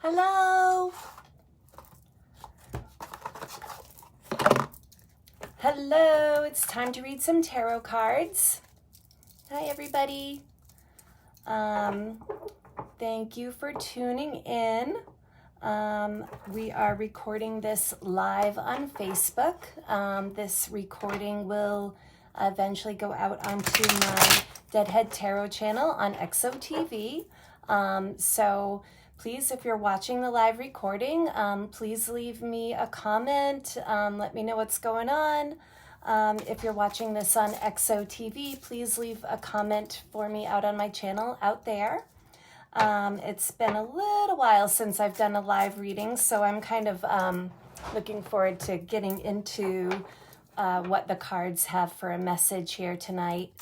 Hello. Hello, it's time to read some tarot cards. Hi, everybody. Thank you for tuning in. We are recording this live on Facebook. This recording will eventually go out onto my Deadhead Tarot channel on XOTV. So please, if you're watching the live recording, please leave me a comment. Let me know what's going on. If you're watching this on XOTV, please leave a comment for me out on my channel out there. It's been a little while since I've done a live reading, so I'm kind of looking forward to getting into what the cards have for a message here tonight.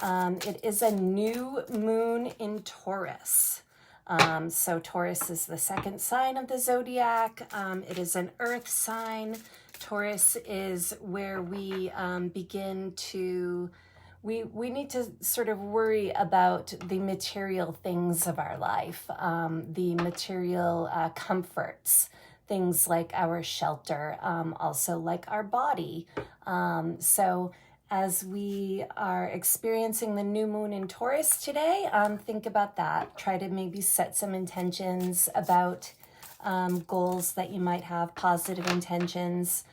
It is a new moon in Taurus. So Taurus is the second sign of the zodiac. It is an earth sign. Taurus is where we begin to, we need to sort of worry about the material things of our life, the material comforts, things like our shelter, also like our body. So as we are experiencing the new moon in Taurus today, think about that. Try to maybe set some intentions about goals that you might have, positive intentions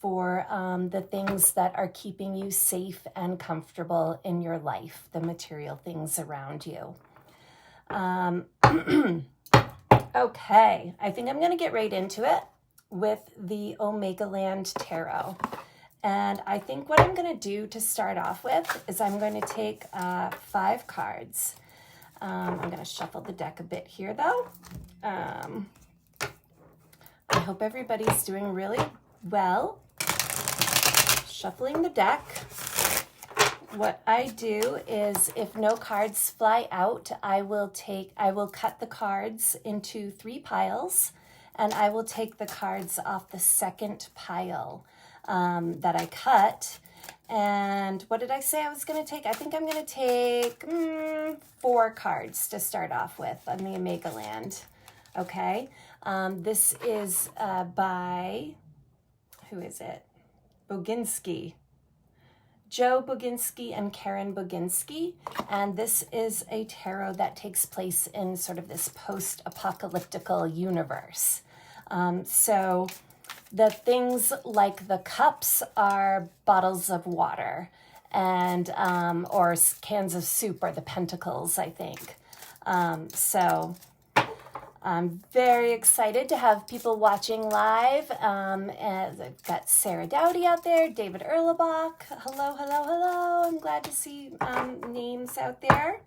for the things that are keeping you safe and comfortable in your life, the material things around you. Okay, I think I'm going to get right into it with the Omega Land Tarot. And I think what I'm going to do to start off with is I'm going to take 5 cards. I'm going to shuffle the deck a bit here, though. I hope everybody's doing really well. Shuffling the deck. What I do is, if no cards fly out, I will cut the cards into 3 piles, and I will take the cards off the second pile that I cut. And what did I say I was going to take? I think I'm going to take 4 cards to start off with on the Omega Land. Okay. This is by, who is it? Boginski. Joe Boginski and Karen Boginski. And this is a tarot that takes place in sort of this post-apocalyptical universe. So the things like the cups are bottles of water and or cans of soup are the pentacles, I think. So I'm very excited to have people watching live. And I've got Sarah Dowdy out there, David Erlebach. Hello, hello, hello. I'm glad to see names out there.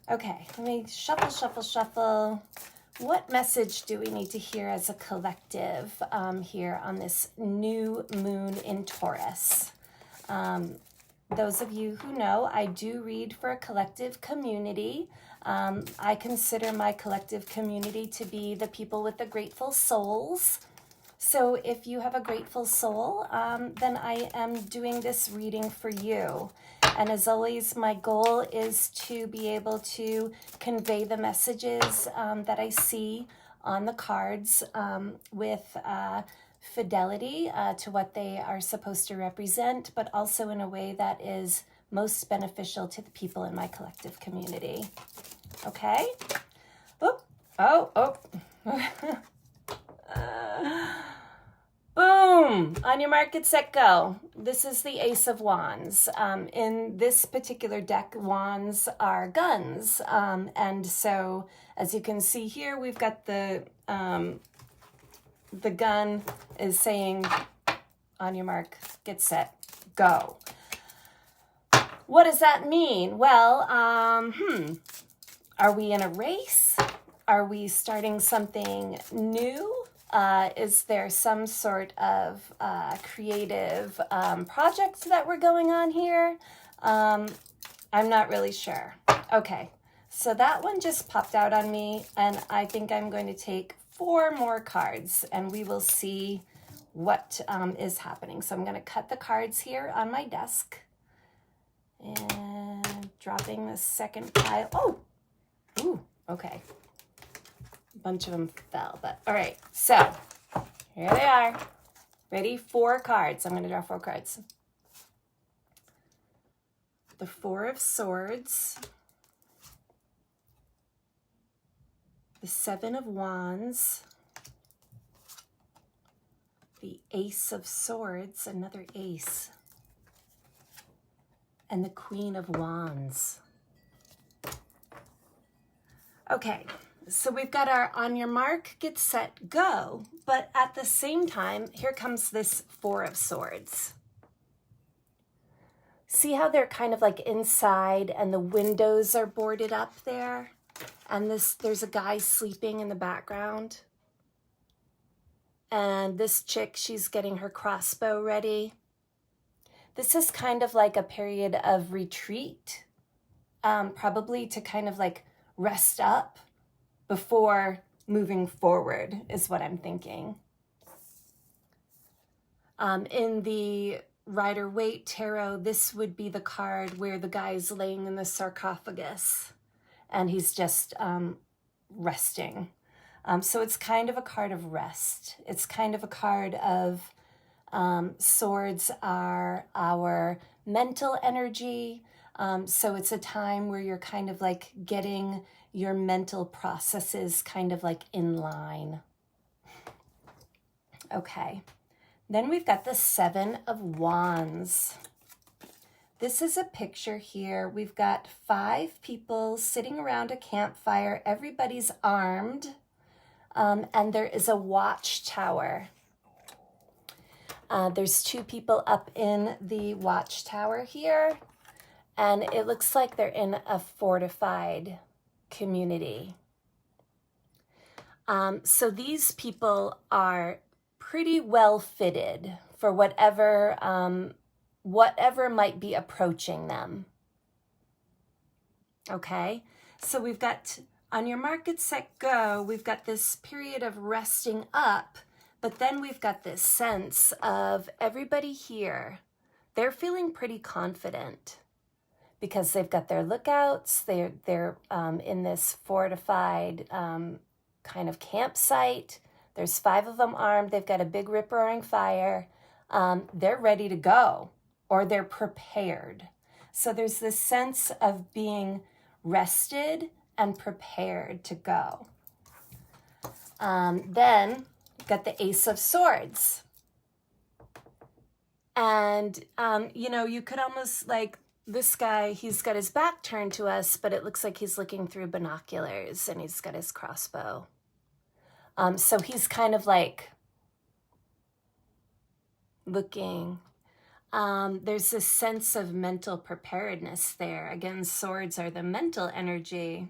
Okay, let me shuffle. What message do we need to hear as a collective here on this new moon in Taurus? Those of you who know, I do read for a collective community. I consider my collective community to be the people with the grateful souls. So if you have a grateful soul, then I am doing this reading for you. And as always, my goal is to be able to convey the messages that I see on the cards with fidelity to what they are supposed to represent, but also in a way that is most beneficial to the people in my collective community. Okay? Oop. Oh. Boom! On your mark, get set, go. This is the Ace of Wands. In this particular deck, wands are guns. And so, as you can see here, we've got the gun is saying, on your mark, get set, go. What does that mean? Well, are we in a race? Are we starting something new? Is there some sort of creative project that we're going on here? I'm not really sure. Okay, so that one just popped out on me, and I think I'm going to take 4 more cards, and we will see what is happening. So I'm going to cut the cards here on my desk, and dropping the second pile. Oh, ooh, okay. A bunch of them fell, but all right. So here they are. Ready? 4 cards. I'm going to draw 4 cards. The 4 of Swords. The 7 of Wands. The Ace of Swords, another ace. And the Queen of Wands. Okay, so we've got our on your mark, get set, go. But at the same time, here comes this 4 of Swords. See how they're kind of like inside and the windows are boarded up there? And there's a guy sleeping in the background. And this chick, she's getting her crossbow ready. This is kind of like a period of retreat, probably to kind of like rest up before moving forward is what I'm thinking. In the Rider-Waite Tarot, this would be the card where the guy's laying in the sarcophagus and he's just resting. So it's kind of a card of rest. It's kind of a card of swords are our mental energy. So it's a time where you're kind of like getting your mental processes kind of like in line. Okay. Then we've got the 7 of Wands. This is a picture here. We've got 5 people sitting around a campfire. Everybody's armed. And there is a watchtower. There's 2 people up in the watchtower here, and it looks like they're in a fortified community. So these people are pretty well fitted for whatever might be approaching them. Okay, so we've got on your mark, get set, go. We've got this period of resting up, but then we've got this sense of everybody here. They're feeling pretty confident because they've got their lookouts. They're in this fortified kind of campsite. There's 5 of them armed. They've got a big rip-roaring fire. They're ready to go, or they're prepared. So there's this sense of being rested and prepared to go. Then got the Ace of Swords. And, you could almost like this guy, he's got his back turned to us, but it looks like he's looking through binoculars and he's got his crossbow. So he's kind of like looking. There's this sense of mental preparedness there. Again, swords are the mental energy.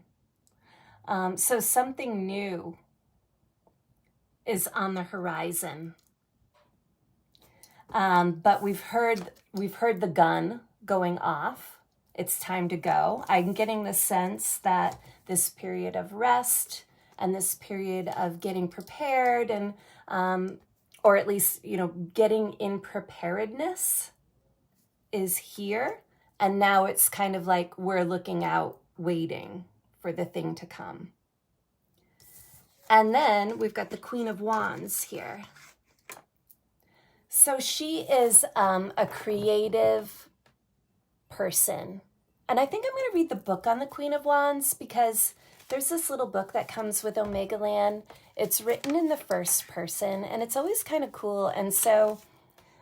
So something new is on the horizon. But we've heard the gun going off. It's time to go. I'm getting the sense that this period of rest and this period of getting prepared and, or at least, getting in preparedness is here. And now it's kind of like we're looking out, waiting for the thing to come. And then we've got the Queen of Wands here. So she is a creative person. And I think I'm going to read the book on the Queen of Wands because there's this little book that comes with Omega Land. It's written in the first person and it's always kind of cool. And so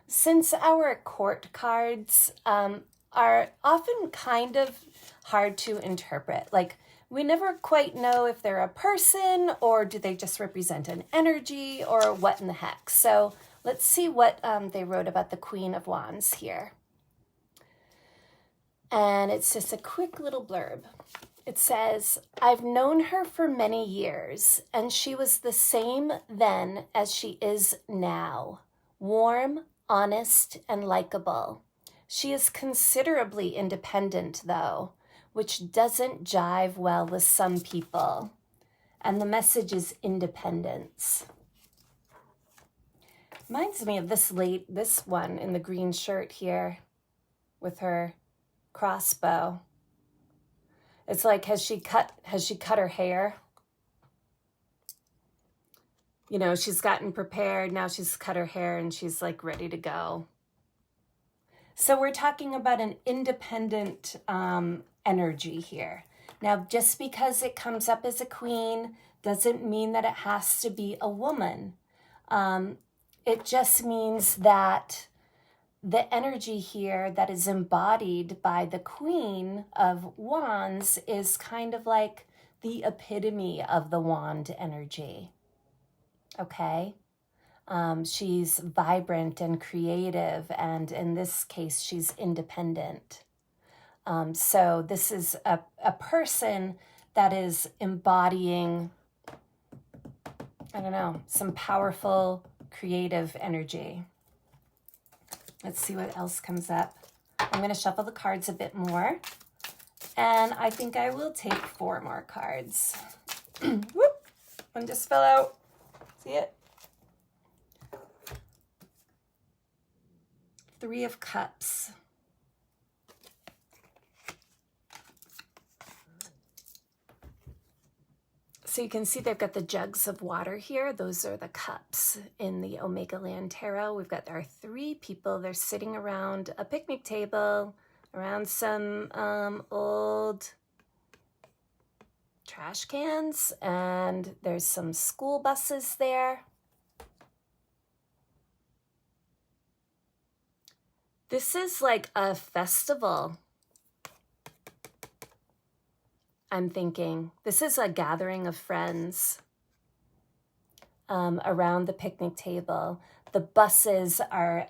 since our court cards are often kind of hard to interpret, like we never quite know if they're a person or do they just represent an energy or what in the heck. So let's see what they wrote about the Queen of Wands here. And it's just a quick little blurb. It says, I've known her for many years, and she was the same then as she is now. Warm, honest, and likable. She is considerably independent, though, which doesn't jive well with some people. And the message is independence. Reminds me of this one in the green shirt here with her crossbow. It's like, has she cut her hair? you know, she's gotten prepared. Now she's cut her hair and she's like ready to go. So we're talking about an independent energy here. Now, just because it comes up as a queen doesn't mean that it has to be a woman. It just means that the energy here that is embodied by the Queen of Wands is kind of like the epitome of the wand energy. Okay? She's vibrant and creative, and in this case, she's independent. So this is a person that is embodying, I don't know, some powerful, creative energy. Let's see what else comes up. I'm going to shuffle the cards a bit more. And I think I will take 4 more cards. Whoop! One just fell out. See it? 3 of Cups. So you can see they've got the jugs of water here. Those are the cups in the Omega Land Tarot. We've got our 3 people. They're sitting around a picnic table, around some old trash cans, and there's some school buses there. This is like a festival. I'm thinking this is a gathering of friends around the picnic table. The buses are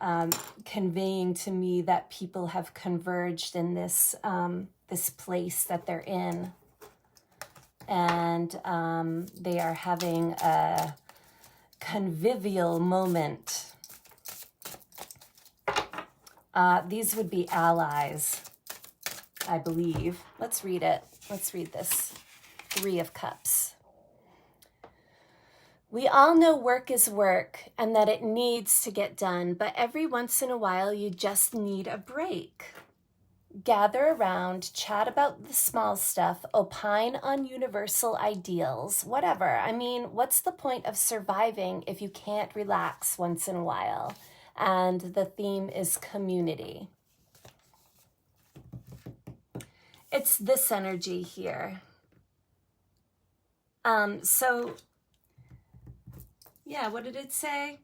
conveying to me that people have converged in this this place that they're in, and they are having a convivial moment. These would be allies, I believe. Let's read it. Let's read this. 3 of Cups. We all know work is work and that it needs to get done, but every once in a while you just need a break. Gather around, chat about the small stuff, opine on universal ideals, whatever. I mean, what's the point of surviving if you can't relax once in a while? And the theme is community. It's this energy here. So, yeah, what did it say?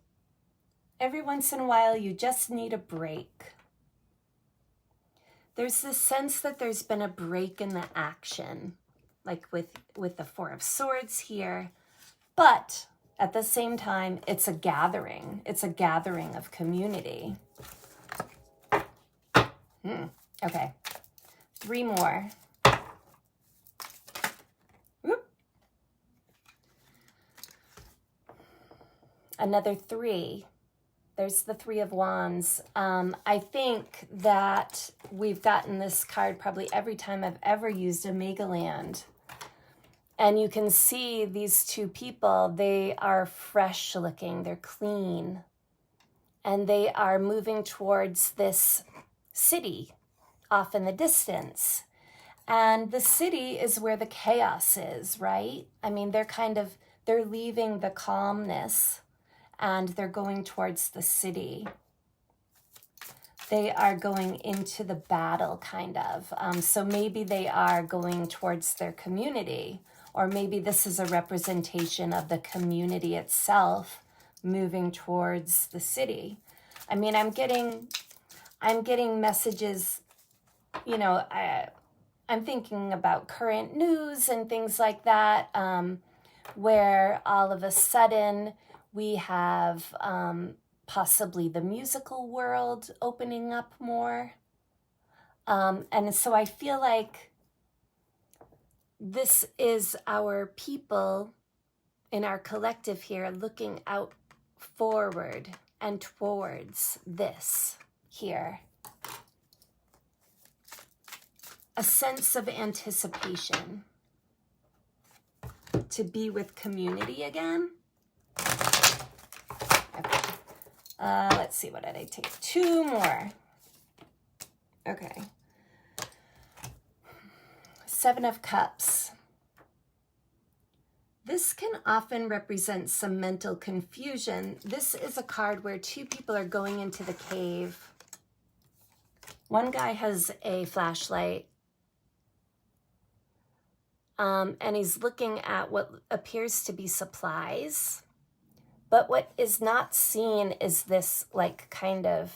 Every once in a while, you just need a break. There's this sense that there's been a break in the action, like with the 4 of Swords here. But at the same time, it's a gathering. It's a gathering of community. Okay. 3 more. Whoop. Another 3. There's the 3 of Wands. I think that we've gotten this card probably every time I've ever used Omega Land. And you can see these 2 people, they are fresh looking, they're clean. And they are moving towards this city off in the distance. And the city is where the chaos is, right? I mean, they're leaving the calmness and they're going towards the city. They are going into the battle, kind of. So maybe they are going towards their community, or maybe this is a representation of the community itself moving towards the city. I mean, I'm getting messages, you know, I'm thinking about current news and things like that, where all of a sudden we have possibly the musical world opening up more. And so I feel like this is our people in our collective here looking out forward and towards this here. A sense of anticipation to be with community again. Okay. Let's see, what did I take? 2 more. Okay. 7 of Cups. This can often represent some mental confusion. This is a card where two people are going into the cave. One guy has a flashlight, and he's looking at what appears to be supplies. But what is not seen is this like kind of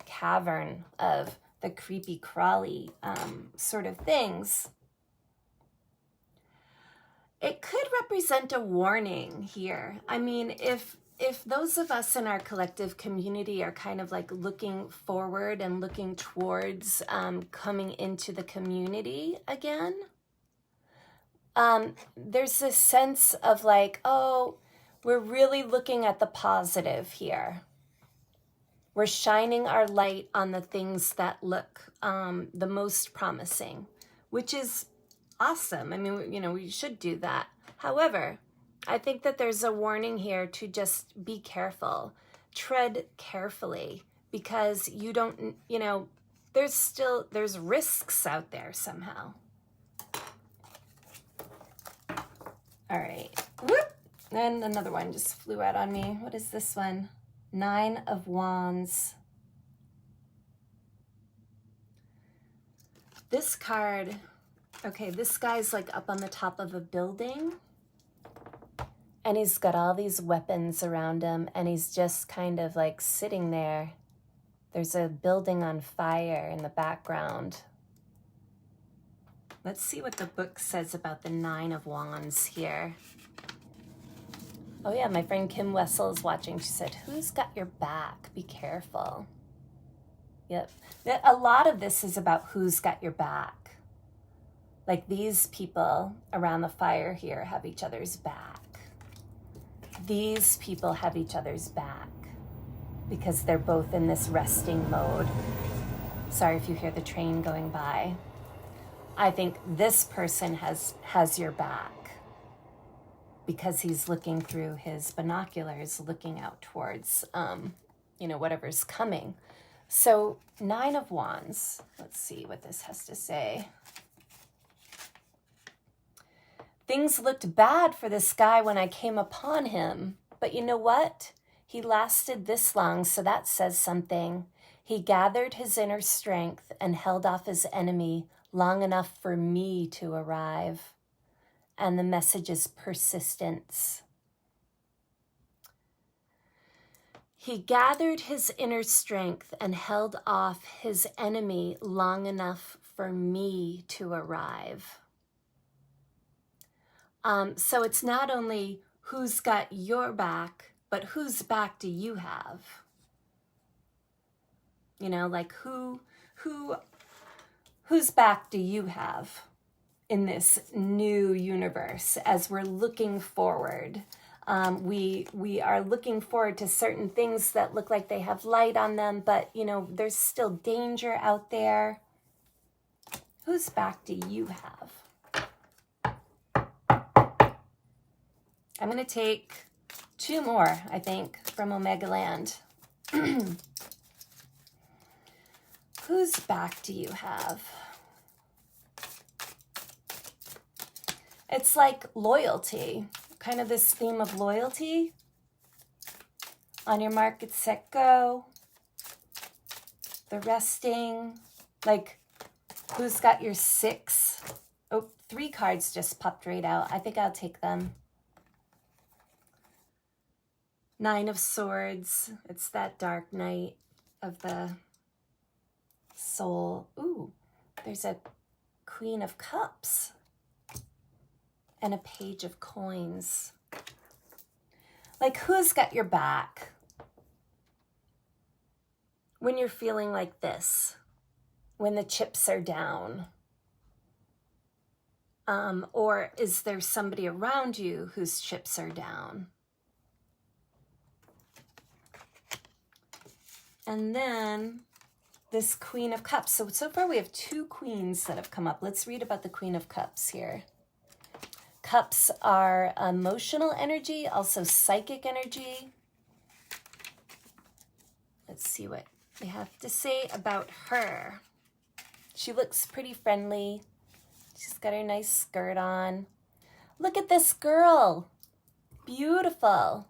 cavern of the creepy crawly sort of things. It could represent a warning here. I mean, if those of us in our collective community are kind of like looking forward and looking towards coming into the community again, there's this sense of like, oh, we're really looking at the positive here. We're shining our light on the things that look the most promising, which is awesome. I mean, you know, we should do that. However, I think that there's a warning here to just be careful, tread carefully, because you don't, you know, there's risks out there somehow. All right. Whoop. And another one just flew out on me. What is this one? 9 of Wands. This card, okay, this guy's like up on the top of a building, and he's got all these weapons around him, and he's just kind of like sitting there. There's a building on fire in the background. Let's see what the book says about the 9 of Wands here. Oh yeah, my friend Kim Wessel is watching. She said, who's got your back? Be careful. Yep. A lot of this is about who's got your back. Like these people around the fire here have each other's back. These people have each other's back because they're both in this resting mode. Sorry if you hear the train going by. I think this person has your back because he's looking through his binoculars, looking out towards, you know, whatever's coming. So 9 of Wands, let's see what this has to say. Things looked bad for this guy when I came upon him, but you know what? He lasted this long, so that says something. He gathered his inner strength and held off his enemy long enough for me to arrive. And the message is persistence. He gathered his inner strength and held off his enemy long enough for me to arrive. So it's not only who's got your back, but whose back do you have? You know, like whose back do you have in this new universe as we're looking forward? We are looking forward to certain things that look like they have light on them, but, you know, there's still danger out there. Whose back do you have? I'm going to take 2 more, I think, from Omega Land. Whose back do you have? It's like loyalty, kind of this theme of loyalty. On your mark, get set, go. The resting, like who's got your 6? Oh, 3 cards just popped right out. I think I'll take them. 9 of Swords. It's that dark night of the soul. Ooh, there's a Queen of Cups and a Page of Coins. Like, who's got your back when you're feeling like this, when the chips are down? Or is there somebody around you whose chips are down? And then this Queen of Cups. So far we have 2 queens that have come up. Let's read about the Queen of Cups here. Cups are emotional energy, also psychic energy. Let's see what they have to say about her. She looks pretty friendly. She's got her nice skirt on. Look at this girl. Beautiful,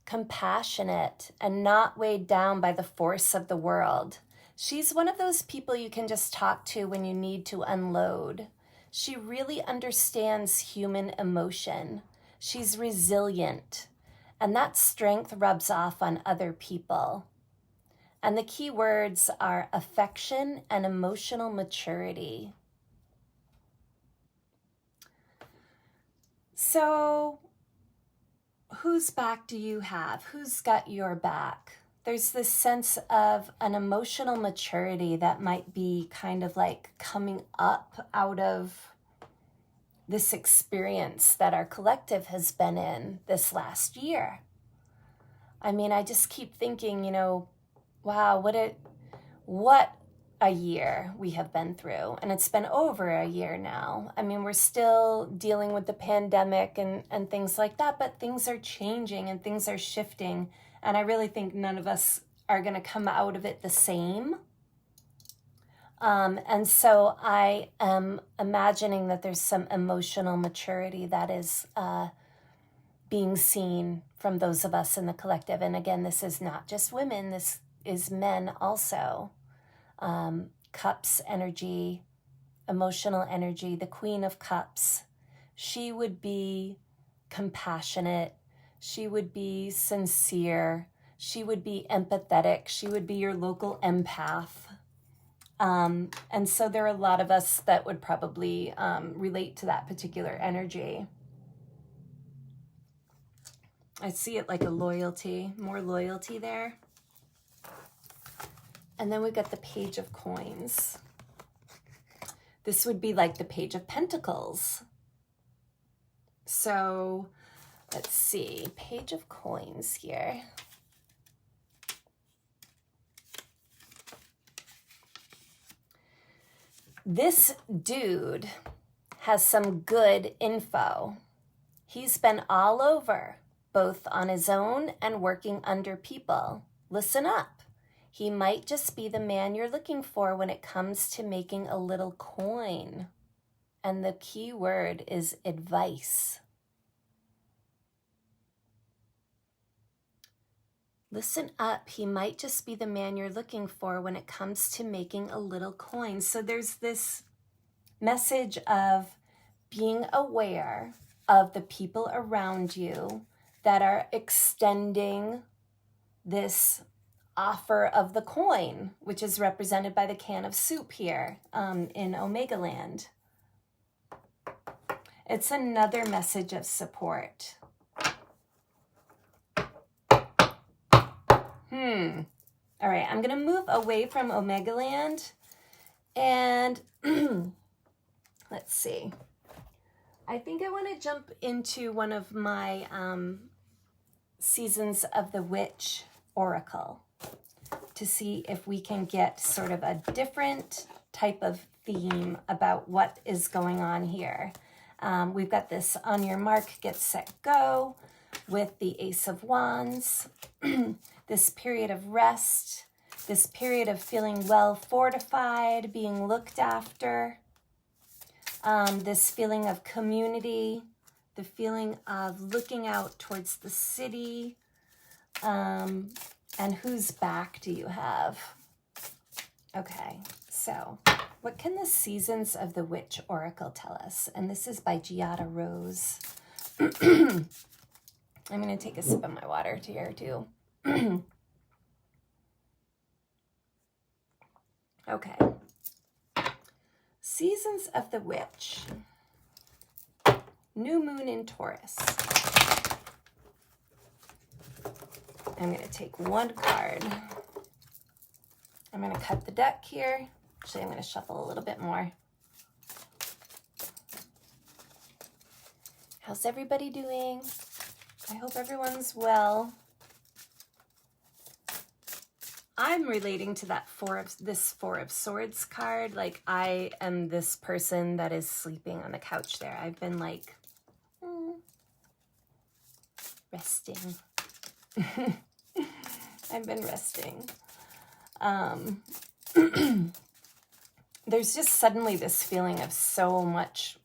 compassionate, and not weighed down by the force of the world. She's one of those people you can just talk to when you need to unload. She really understands human emotion. She's resilient, and that strength rubs off on other people. And the key words are affection and emotional maturity. So, whose back do you have? Who's got your back? There's this sense of an emotional maturity that might be kind of like coming up out of this experience that our collective has been in this last year. I mean, I just keep thinking, you know, wow, what a year we have been through. And it's been over a year now. I mean, we're still dealing with the pandemic and things like that, but things are changing and things are shifting. And I really think none of us are going to come out of it the same. And so I am imagining that there's some emotional maturity that is being seen from those of us in the collective. And again, this is not just women, this is men also. Cups energy, emotional energy, the Queen of Cups. She would be compassionate. She would be sincere. She would be empathetic. She would be your local empath. And so there are a lot of us that would probably relate to that particular energy. I see it like a loyalty, more loyalty there. And then we got the Page of Coins. This would be like the Page of Pentacles. So let's see, Page of Coins here. This dude has some good info. He's been all over, both on his own and working under people. Listen up. He might just be the man you're looking for when it comes to making a little coin. And the key word is advice. Listen up. He might just be the man you're looking for when it comes to making a little coin. So there's this message of being aware of the people around you that are extending this offer of the coin, which is represented by the can of soup here in Omega Land. It's another message of support. All right, I'm going to move away from Omega Land and let's see. I think I want to jump into one of my Seasons of the Witch Oracle to see if we can get sort of a different type of theme about what is going on here. We've got this on your mark, get set, go with the Ace of Wands. This period of rest, this period of feeling well fortified, being looked after, this feeling of community, the feeling of looking out towards the city, and whose back do you have? Okay, so what can the Seasons of the Witch Oracle tell us? And this is by Giada Rose. I'm going to take a sip of my water here too. Okay. Seasons of the Witch. New moon in Taurus. I'm going to take one card. I'm going to cut the deck here. Actually, I'm going to shuffle a little bit more. How's everybody doing? I hope everyone's well. I'm relating to that Four of Swords card. Like, I am this person that is sleeping on the couch there. I've been like, resting. I've been resting. There's just suddenly this feeling of so much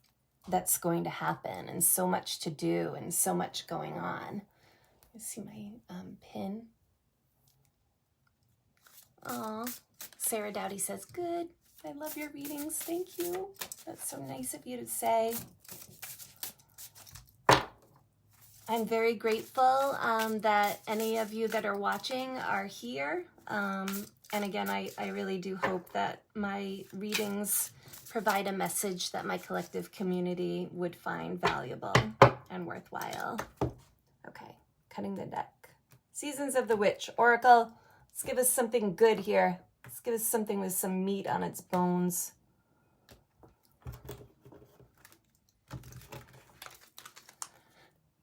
that's going to happen, and so much to do, and so much going on. You see my pin? Aw, Sarah Dowdy says, good. I love your readings. Thank you. That's so nice of you to say. I'm very grateful that any of you that are watching are here. And again, I really do hope that my readings provide a message that my collective community would find valuable and worthwhile. Okay, cutting the deck. Seasons of the Witch. Oracle, let's give us something good here. Let's give us something with some meat on its bones.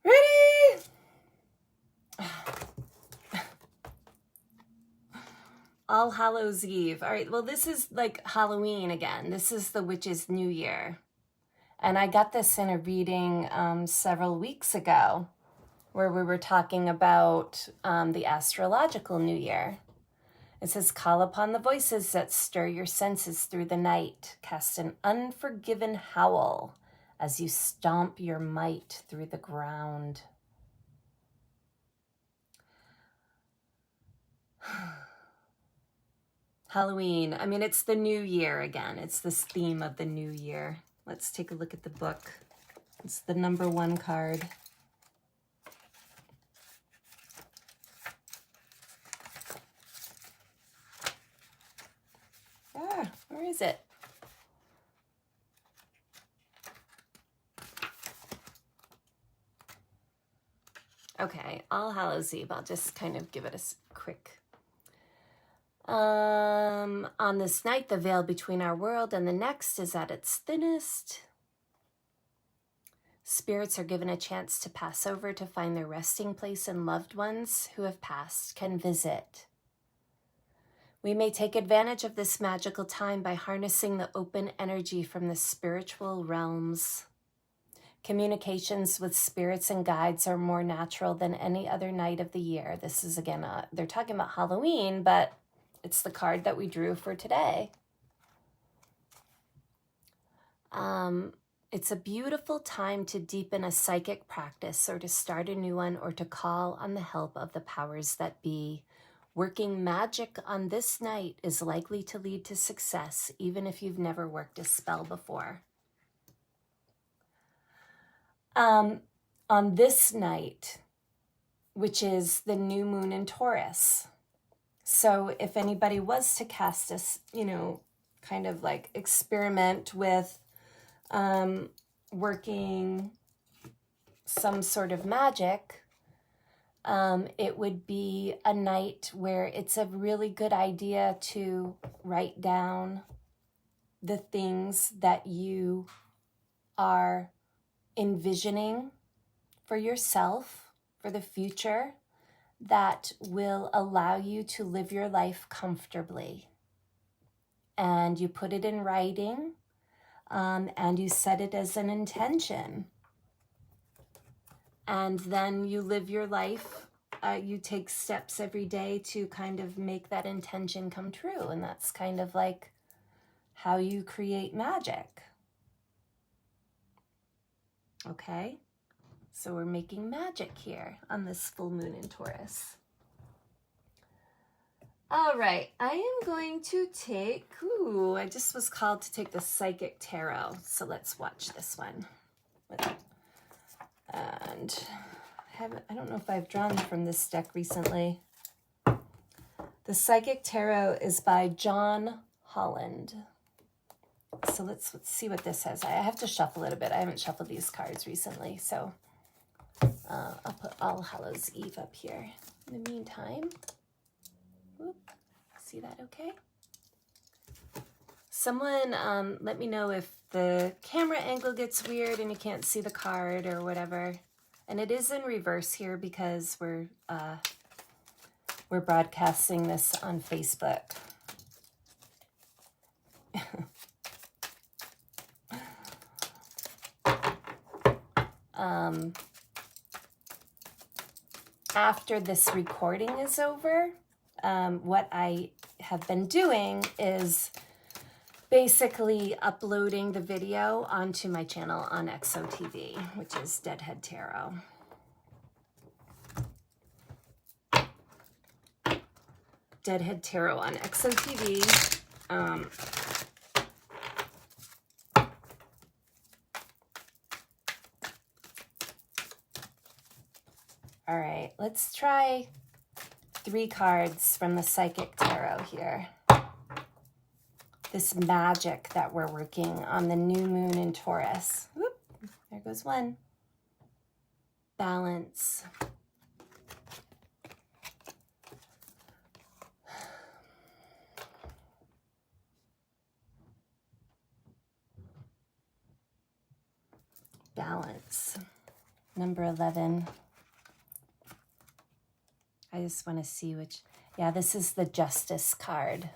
Ready? All Hallows Eve. All right, well, this is like Halloween again. This is the Witch's New Year. And I got this in a reading several weeks ago where we were talking about the astrological New Year. It says, call upon the voices that stir your senses through the night. Cast an unforgiven howl as you stomp your might through the ground. Halloween. I mean, it's the new year again. It's this theme of the new year. Let's take a look at the book. It's the #1 card. Ah, where is it? Okay, All Hallows Eve. I'll just kind of give it a quick. On this night, the veil between our world and the next is at its thinnest. Spirits are given a chance to pass over to find their resting place, and loved ones who have passed can visit. We may take advantage of this magical time by harnessing the open energy from the spiritual realms. Communications with spirits and guides are more natural than any other night of the year. This is, again, they're talking about Halloween, but it's the card that we drew for today. It's a beautiful time to deepen a psychic practice or to start a new one or to call on the help of the powers that be. Working magic on this night is likely to lead to success, even if you've never worked a spell before. On this night, which is the new moon in Taurus. So if anybody was to cast this, kind of like experiment with working some sort of magic, it would be a night where it's a really good idea to write down the things that you are envisioning for yourself, for the future, that will allow you to live your life comfortably. And you put it in writing, and you set it as an intention. And then you live your life. You take steps every day to kind of make that intention come true. And that's kind of like how you create magic. Okay? So we're making magic here on this full moon in Taurus. All right, I am going to take, I just was called to take the Psychic Tarot. So let's watch this one. And I don't know if I've drawn from this deck recently. The Psychic Tarot is by John Holland. So let's see what this says. I have to shuffle it a bit. I haven't shuffled these cards recently, so I'll put All Hallows Eve up here. In the meantime, see that okay? Someone let me know if the camera angle gets weird and you can't see the card or whatever. And it is in reverse here because we're broadcasting this on Facebook. After this recording is over, what I have been doing is basically uploading the video onto my channel on XOTV, which is Deadhead Tarot. Deadhead Tarot on XOTV. All right, let's try 3 cards from the Psychic Tarot here. This magic that we're working on the new moon in Taurus. Whoop, there goes one. Balance. Balance. Number 11. I just want to see which, yeah, this is the Justice card.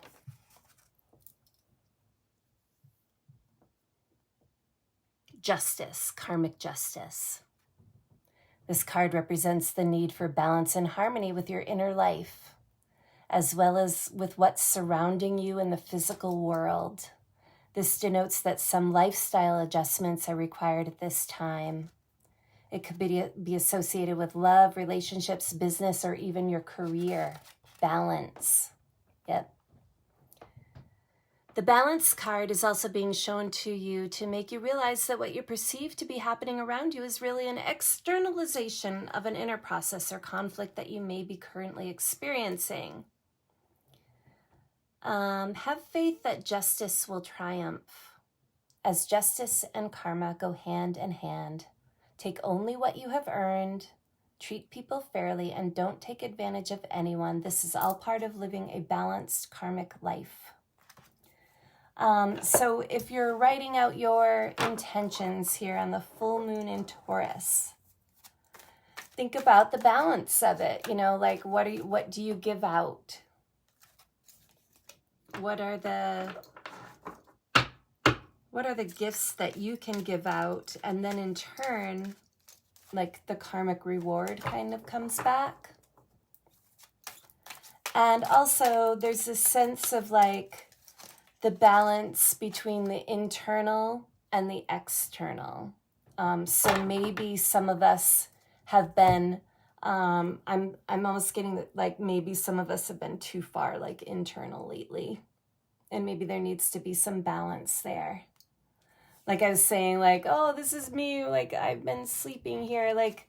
Justice, karmic justice. This card represents the need for balance and harmony with your inner life, as well as with what's surrounding you in the physical world. This denotes that some lifestyle adjustments are required at this time. It could be associated with love, relationships, business, or even your career. Balance. Yep. The balance card is also being shown to you to make you realize that what you perceive to be happening around you is really an externalization of an inner process or conflict that you may be currently experiencing. Have faith that justice will triumph, as justice and karma go hand in hand. Take only what you have earned, treat people fairly, and don't take advantage of anyone. This is all part of living a balanced karmic life. So if you're writing out your intentions here on the full moon in Taurus, think about the balance of it. You know, like what do you give out? What are the gifts that you can give out? And then in turn, like the karmic reward kind of comes back. And also there's this sense of like the balance between the internal and the external. So maybe some of us have been, I'm almost getting like maybe some of us have been too far like internal lately. And maybe there needs to be some balance there. Like I was saying, like, oh, this is me, like I've been sleeping here, like,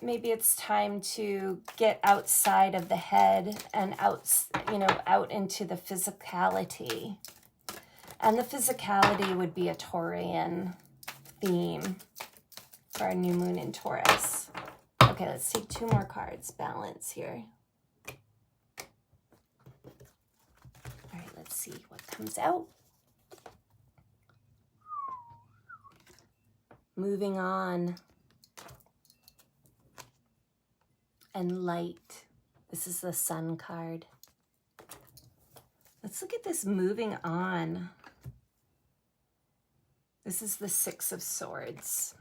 maybe it's time to get outside of the head and out into the physicality. And the physicality would be a Taurian theme for our new moon in Taurus. Okay, let's take 2 more cards. Balance here. All right, let's see what comes out. Moving on. And light. This is the Sun card. Let's look at this moving on. This is the 6 of Swords.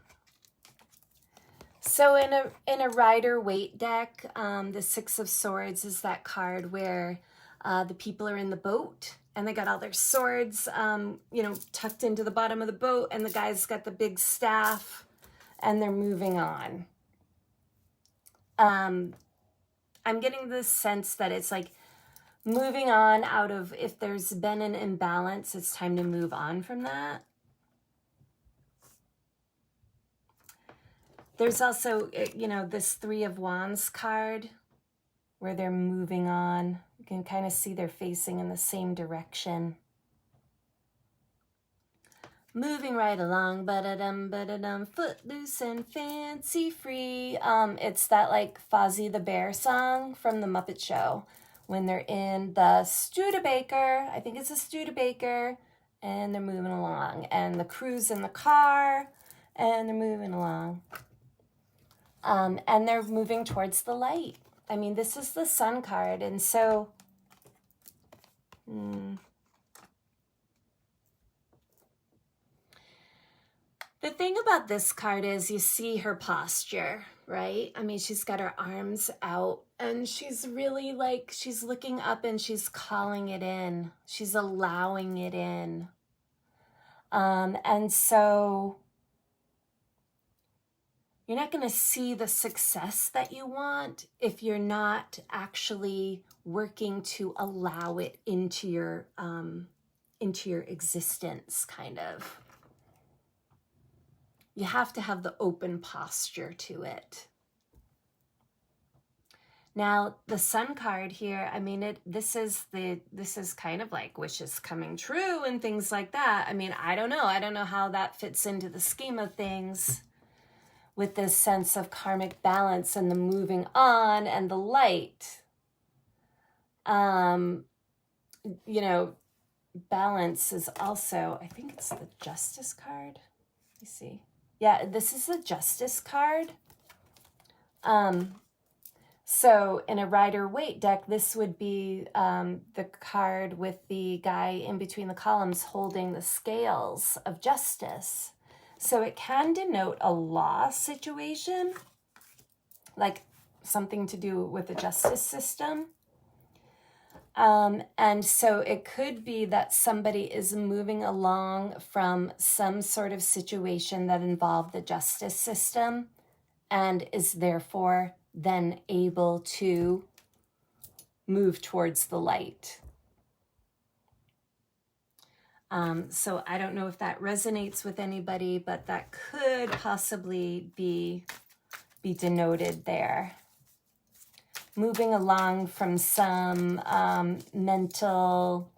So in a Rider-Waite deck, the 6 of Swords is that card where the people are in the boat and they got all their swords, tucked into the bottom of the boat, and the guy's got the big staff and they're moving on. I'm getting this sense that it's like moving on out of, if there's been an imbalance, it's time to move on from that. There's also, this 3 of Wands card where they're moving on. You can kind of see they're facing in the same direction. Moving right along, ba-da-dum, footloose and fancy free. It's that like Fozzie the Bear song from the Muppet Show when they're in the Studebaker. I think it's a Studebaker, and they're moving along. And the crew's in the car, and they're moving along. And they're moving towards the light. I mean, this is the Sun card, and so... The thing about this card is you see her posture. right? I mean, she's got her arms out and she's really like, she's looking up and she's calling it in. She's allowing it in. And so you're not going to see the success that you want if you're not actually working to allow it into your existence, kind of. You have to have the open posture to it. Now, the Sun card here, I mean, this is kind of like wishes coming true and things like that. I mean, I don't know how that fits into the scheme of things with this sense of karmic balance and the moving on and the light. You know, balance is also, I think it's the Justice card. Let me see. Yeah, this is the Justice card. So in a Rider-Waite deck, this would be the card with the guy in between the columns holding the scales of justice. So it can denote a law situation, like something to do with the justice system. And so it could be that somebody is moving along from some sort of situation that involved the justice system and is therefore then able to move towards the light. So I don't know if that resonates with anybody, but that could possibly be denoted there. Moving along from some mental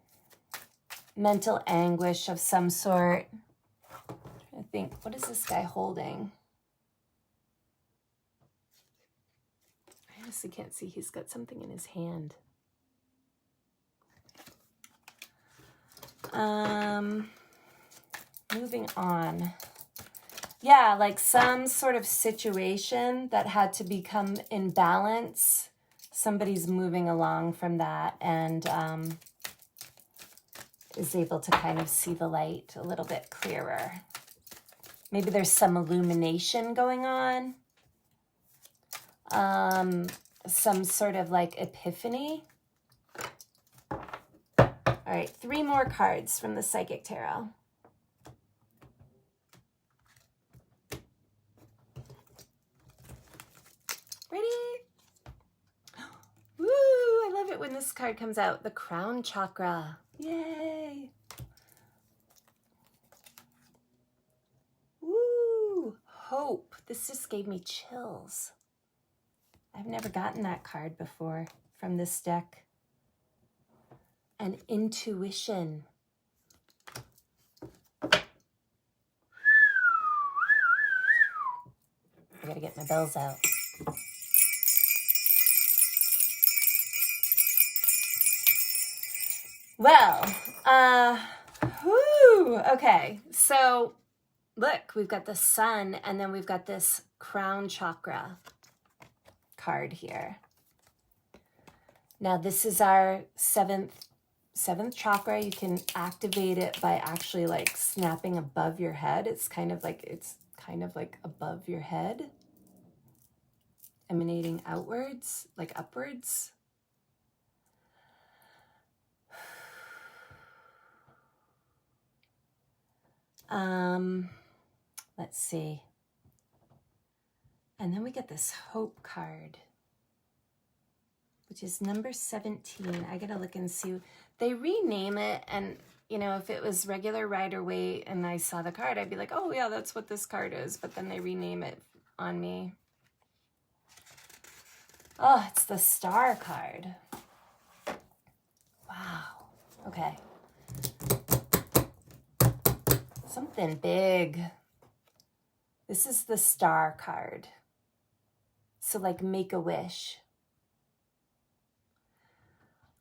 anguish of some sort. I think, what is this guy holding? I honestly can't see. He's got something in his hand. Moving on. Yeah, like some sort of situation that had to become in balance. Somebody's moving along from that and is able to kind of see the light a little bit clearer. Maybe there's some illumination going on. Some sort of like epiphany. All right, 3 more cards from the Psychic Tarot. Ready? Woo! I love it when this card comes out. The Crown Chakra. Yay! Woo! Hope. This just gave me chills. I've never gotten that card before from this deck. And intuition. I gotta get my bells out. Well, okay. So look, we've got the Sun and then we've got this Crown Chakra card here. Now this is our seventh chakra. You can activate it by actually like snapping above your head. It's kind of like above your head, emanating outwards, like upwards. Let's see. And then we get this Hope card, which is number 17. I gotta look and see. They rename it, and you know, if it was regular Rider-Waite and I saw the card, I'd be like, oh yeah, that's what this card is. But then they rename it on me. Oh, it's the Star card. Wow. Okay. Something big. This is the Star card. So like make a wish.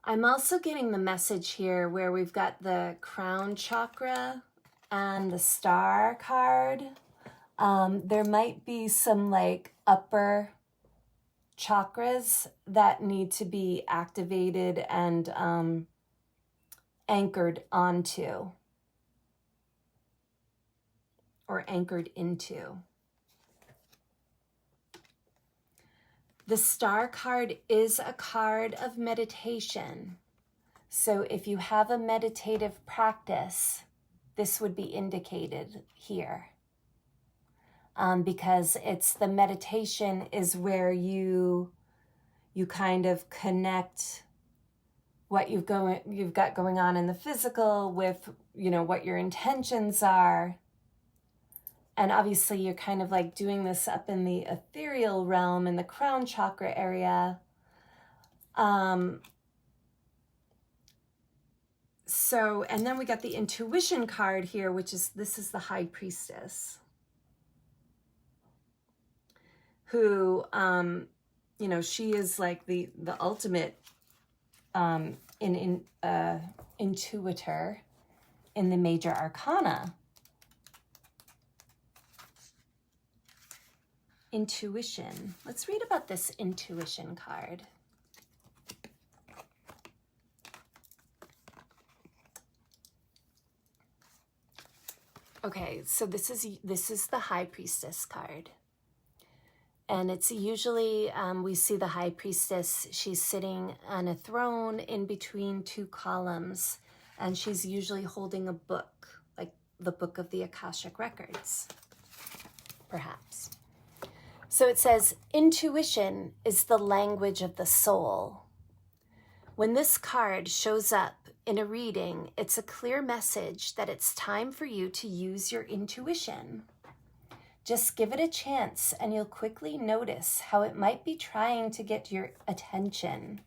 I'm also getting the message here where we've got the Crown Chakra and the Star card. There might be some like upper chakras that need to be activated and anchored onto or anchored into. The Star card is a card of meditation. So if you have a meditative practice, this would be indicated here. Because it's the meditation is where you kind of connect what you've got going on in the physical with, what your intentions are. And obviously you're kind of like doing this up in the ethereal realm in the crown chakra area. So, and then we got the intuition card here, this is the High Priestess, who, she is like the ultimate intuitor in the major arcana. Intuition. Let's read about this intuition card. Okay, so this is the High Priestess card. And it's usually, we see the High Priestess, she's sitting on a throne in between two columns, and she's usually holding a book, like the Book of the Akashic Records, perhaps. So it says, intuition is the language of the soul. When this card shows up in a reading, it's a clear message that it's time for you to use your intuition. Just give it a chance and you'll quickly notice how it might be trying to get your attention.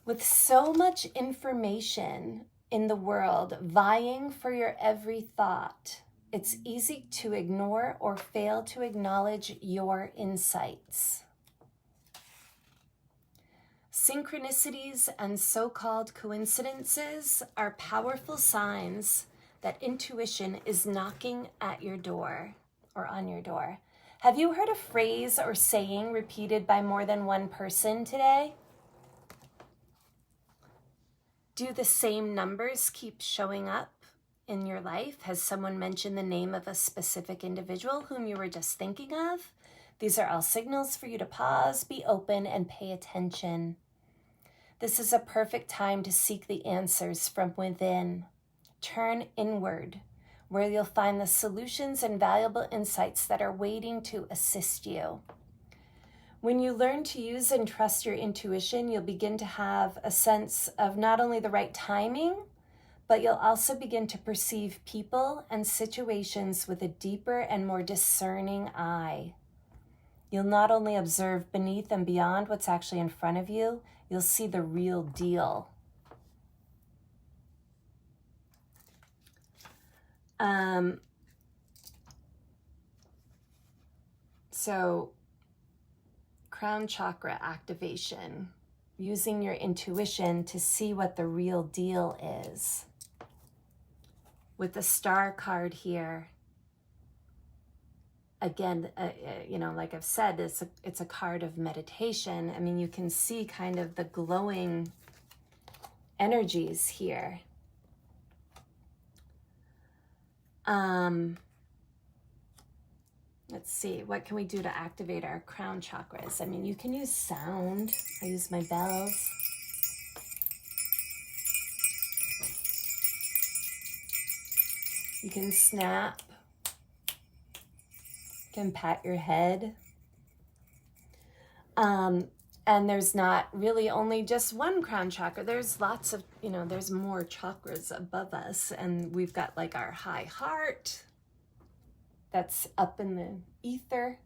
With so much information in the world vying for your every thought, it's easy to ignore or fail to acknowledge your insights. Synchronicities and so-called coincidences are powerful signs that intuition is knocking at your door or on your door. Have you heard a phrase or saying repeated by more than one person today? Do the same numbers keep showing up in your life? Has someone mentioned the name of a specific individual whom you were just thinking of? These are all signals for you to pause, be open, and pay attention. This is a perfect time to seek the answers from within. Turn inward, where you'll find the solutions and valuable insights that are waiting to assist you. When you learn to use and trust your intuition, you'll begin to have a sense of not only the right timing, but you'll also begin to perceive people and situations with a deeper and more discerning eye. You'll not only observe beneath and beyond what's actually in front of you, you'll see the real deal. So, crown chakra activation, using your intuition to see what the real deal is. With the Star card here, again, like I've said, it's a card of meditation. I mean, you can see kind of the glowing energies here. Let's see, what can we do to activate our crown chakras? I mean, you can use sound. I use my bells. You can snap. You can pat your head. And there's not really only just one crown chakra. There's lots of, there's more chakras above us. And we've got like our high heart that's up in the ether.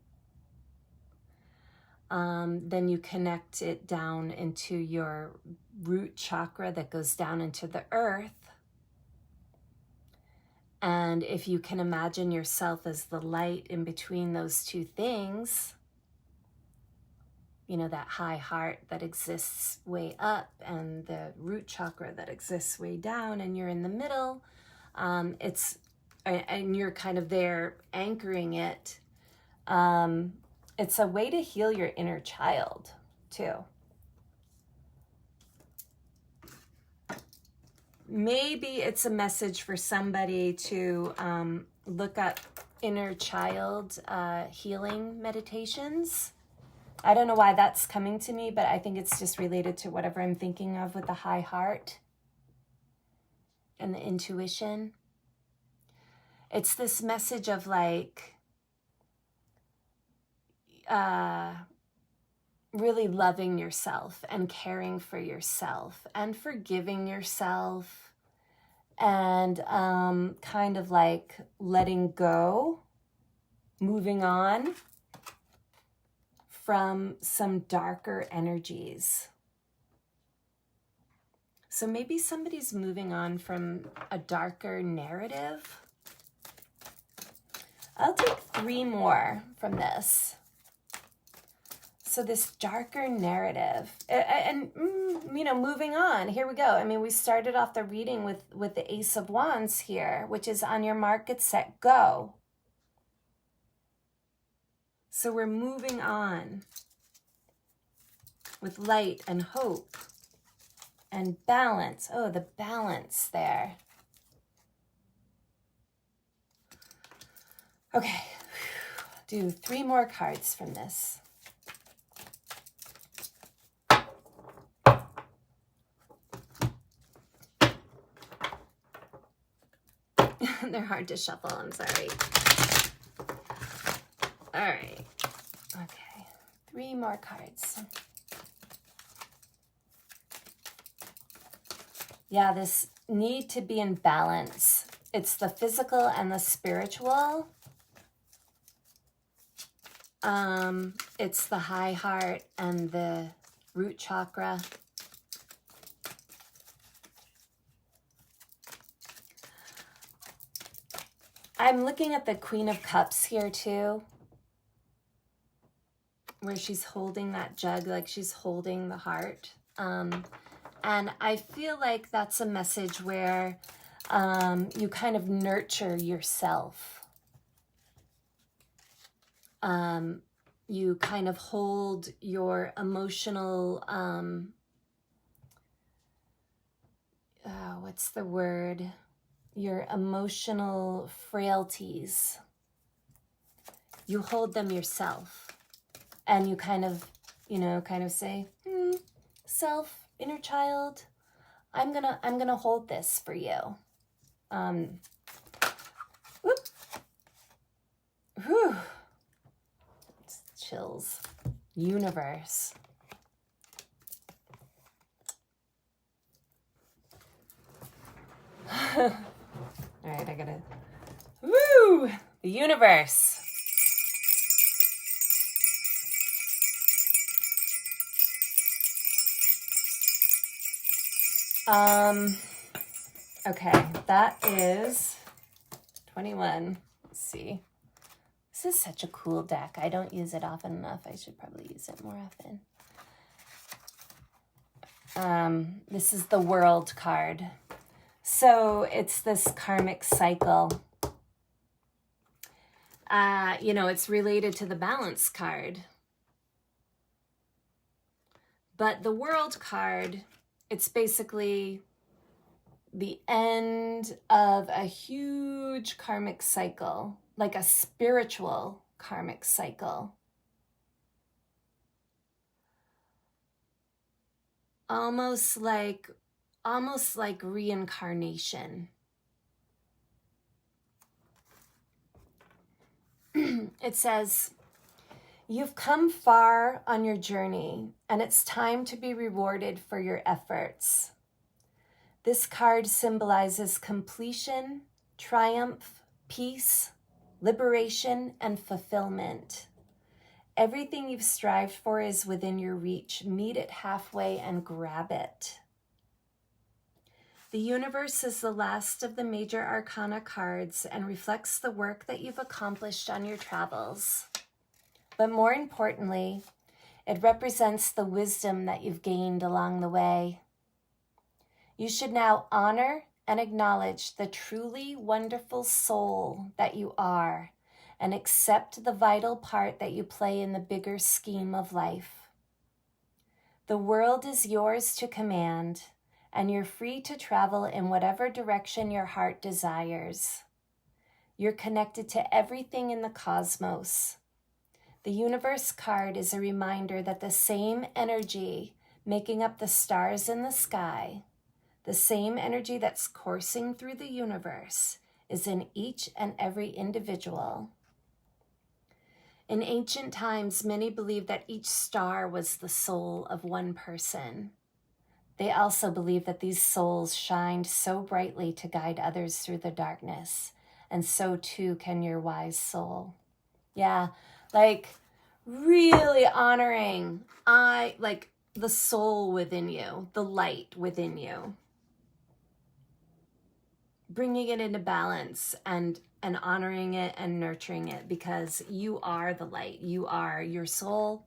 Then you connect it down into your root chakra that goes down into the earth. And if you can imagine yourself as the light in between those two things, that high heart that exists way up and the root chakra that exists way down, and you're in the middle, and you're kind of there anchoring it. It's a way to heal your inner child too. Maybe it's a message for somebody to look up inner child healing meditations. I don't know why that's coming to me, but I think it's just related to whatever I'm thinking of with the high heart and the intuition. It's this message of like, really loving yourself and caring for yourself and forgiving yourself and kind of like letting go, moving on from some darker energies. So maybe somebody's moving on from a darker narrative. I'll take 3 more from this. So this darker narrative, and you know, moving on, here we go. I mean, we started off the reading with the Ace of Wands here, which is on your mark, get set, go. So we're moving on with light and hope and balance. Oh, the balance there. Okay, do 3 more cards from this. They're hard to shuffle, I'm sorry. All right, okay, 3 more cards. Yeah, this need to be in balance. It's the physical and the spiritual. It's the high heart and the root chakra. I'm looking at the Queen of Cups here too, where she's holding that jug, like she's holding the heart. And I feel like that's a message where you kind of nurture yourself. You kind of hold your emotional, what's the word? Your emotional frailties. You hold them yourself. And you kind of, you know, kind of say, self, inner child, I'm gonna hold this for you. Whoop. Whew. It's chills. Universe. All right, I gotta, woo! The universe. Okay, that is 21. Let's see. This is such a cool deck. I don't use it often enough. I should probably use it more often. This is the World card. So it's this karmic cycle. You know, it's related to the Balance card. But the World card, it's basically the end of a huge karmic cycle, like a spiritual karmic cycle. Almost like reincarnation. It says, you've come far on your journey, and it's time to be rewarded for your efforts. This card symbolizes completion, triumph, peace, liberation, and fulfillment. Everything you've strived for is within your reach. Meet it halfway and grab it. The universe is the last of the major arcana cards and reflects the work that you've accomplished on your travels. But more importantly, it represents the wisdom that you've gained along the way. You should now honor and acknowledge the truly wonderful soul that you are and accept the vital part that you play in the bigger scheme of life. The world is yours to command, and you're free to travel in whatever direction your heart desires. You're connected to everything in the cosmos. The universe card is a reminder that the same energy making up the stars in the sky, the same energy that's coursing through the universe, is in each and every individual. In ancient times, many believed that each star was the soul of one person. They also believed that these souls shined so brightly to guide others through the darkness, and so too can your wise soul. Yeah, like really honoring the soul within you, the light within you. Bringing it into balance and honoring it and nurturing it, because you are the light. You are your soul.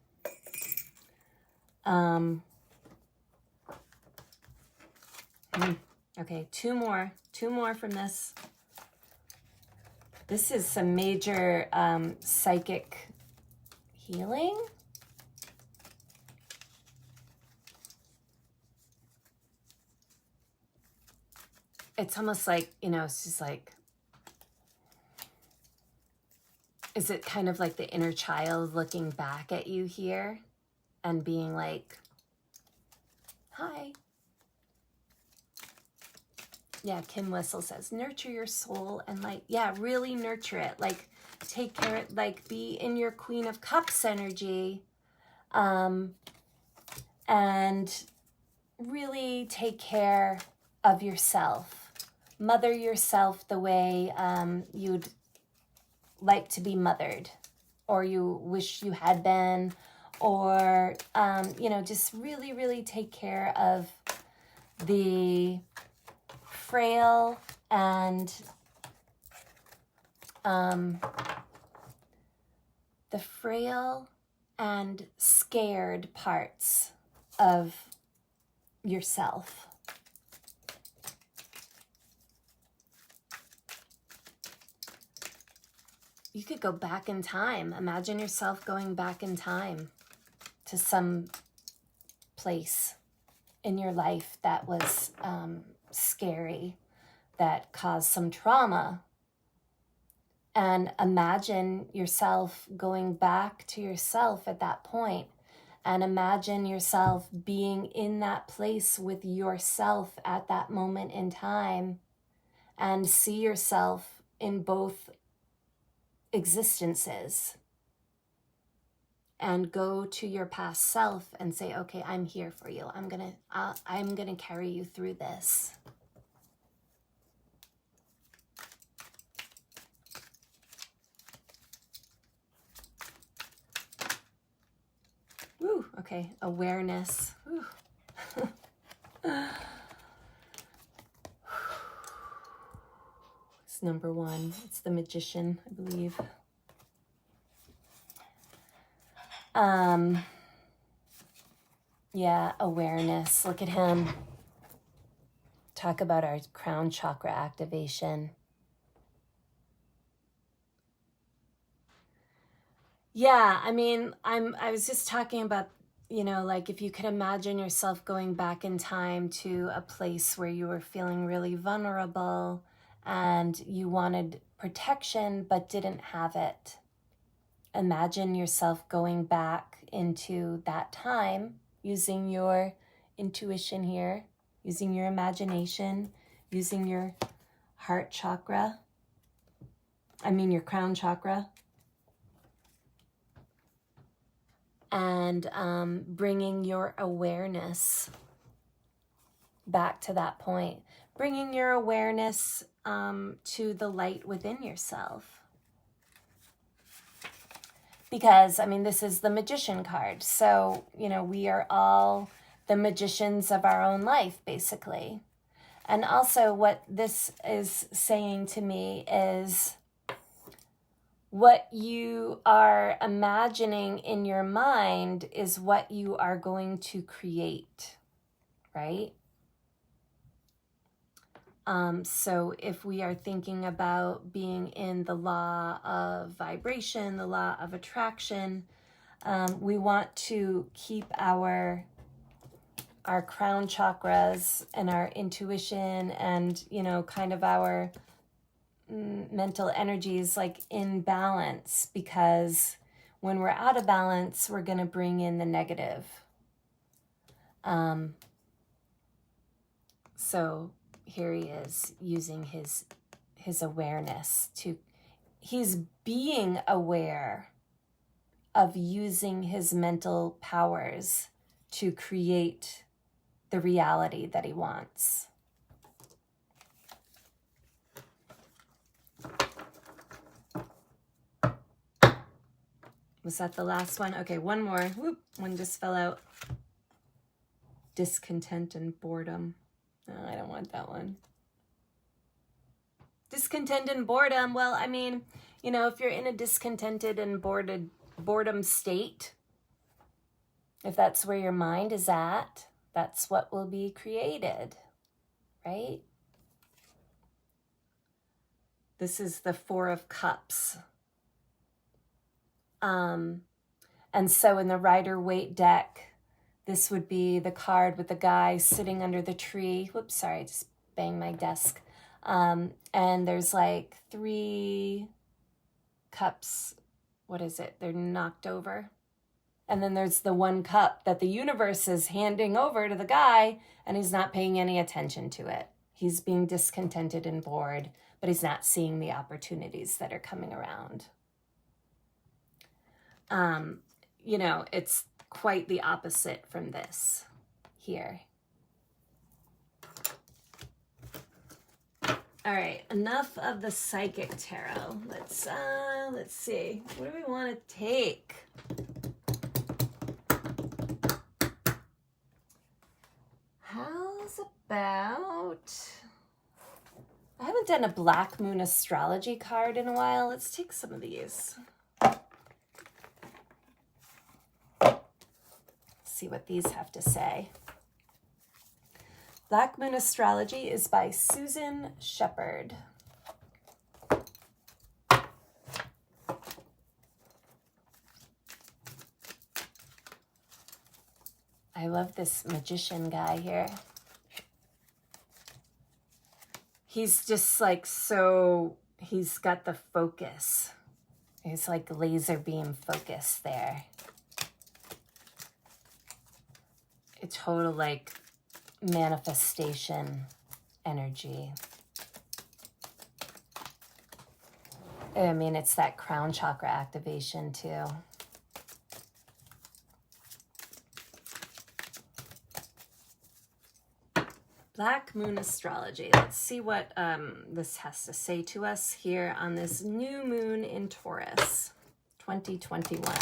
Okay, two more from this. This is some major psychic healing. It's almost like, it's just like, is it kind of like the inner child looking back at you here and being like, hi. Yeah, Kim Whistle says, nurture your soul and light. Yeah, really nurture it. Like, take care, like, be in your Queen of Cups energy. And really take care of yourself. Mother yourself the way you'd like to be mothered, or you wish you had been, or, just really, really take care of the frail and scared parts of yourself. You could go back in time. Imagine yourself going back in time to some place in your life that was scary, that caused some trauma. And imagine yourself going back to yourself at that point. And imagine yourself being in that place with yourself at that moment in time. And see yourself in both existences, and go to your past self and say, okay, I'm here for you. I'm gonna carry you through this. Woo, okay, awareness. Woo. It's number one. It's the Magician, I believe. Yeah, awareness. Look at him. Talk about our crown chakra activation. Yeah, I mean, I was just talking about, like if you could imagine yourself going back in time to a place where you were feeling really vulnerable and you wanted protection but didn't have it. Imagine yourself going back into that time using your intuition here, using your imagination, using your heart chakra. Your crown chakra. And bringing your awareness back to that point. Bringing your awareness to the light within yourself. Because, this is the Magician card. So, we are all the magicians of our own life, basically. And also what this is saying to me is what you are imagining in your mind is what you are going to create, right? So if we are thinking about being in the law of vibration, the law of attraction, we want to keep our crown chakras and our intuition and, kind of our mental energies like in balance, because when we're out of balance, we're going to bring in the negative. So here he is using his awareness to, he's being aware of using his mental powers to create the reality that he wants. Was that the last one? Okay, one more. Whoop, one just fell out. Discontent and boredom. No, I don't want that one. Discontent and boredom. Well, I mean, you know, if you're in a discontented and boredom state, if that's where your mind is at, that's what will be created, right? This is the Four of Cups. And so in the Rider-Waite deck, this would be the card with the guy sitting under the tree. Whoops, sorry, I just banged my desk. And there's like 3 cups. What is it? They're knocked over. And then there's the 1 cup that the universe is handing over to the guy, and he's not paying any attention to it. He's being discontented and bored, but he's not seeing the opportunities that are coming around. You know, it's quite the opposite from this here. All right, enough of the psychic tarot. Let's see. What do we want to take? How's about, I haven't done a Black Moon astrology card in a while. Let's take some of these. See what these have to say. Black Moon Astrology is by Susan Shepard. I love this magician guy here. He's just like so, he's got the focus. He's like laser beam focus there. A total like manifestation energy. I mean, it's that crown chakra activation too. Black Moon Astrology. Let's see what this has to say to us here on this new moon in Taurus, 2021.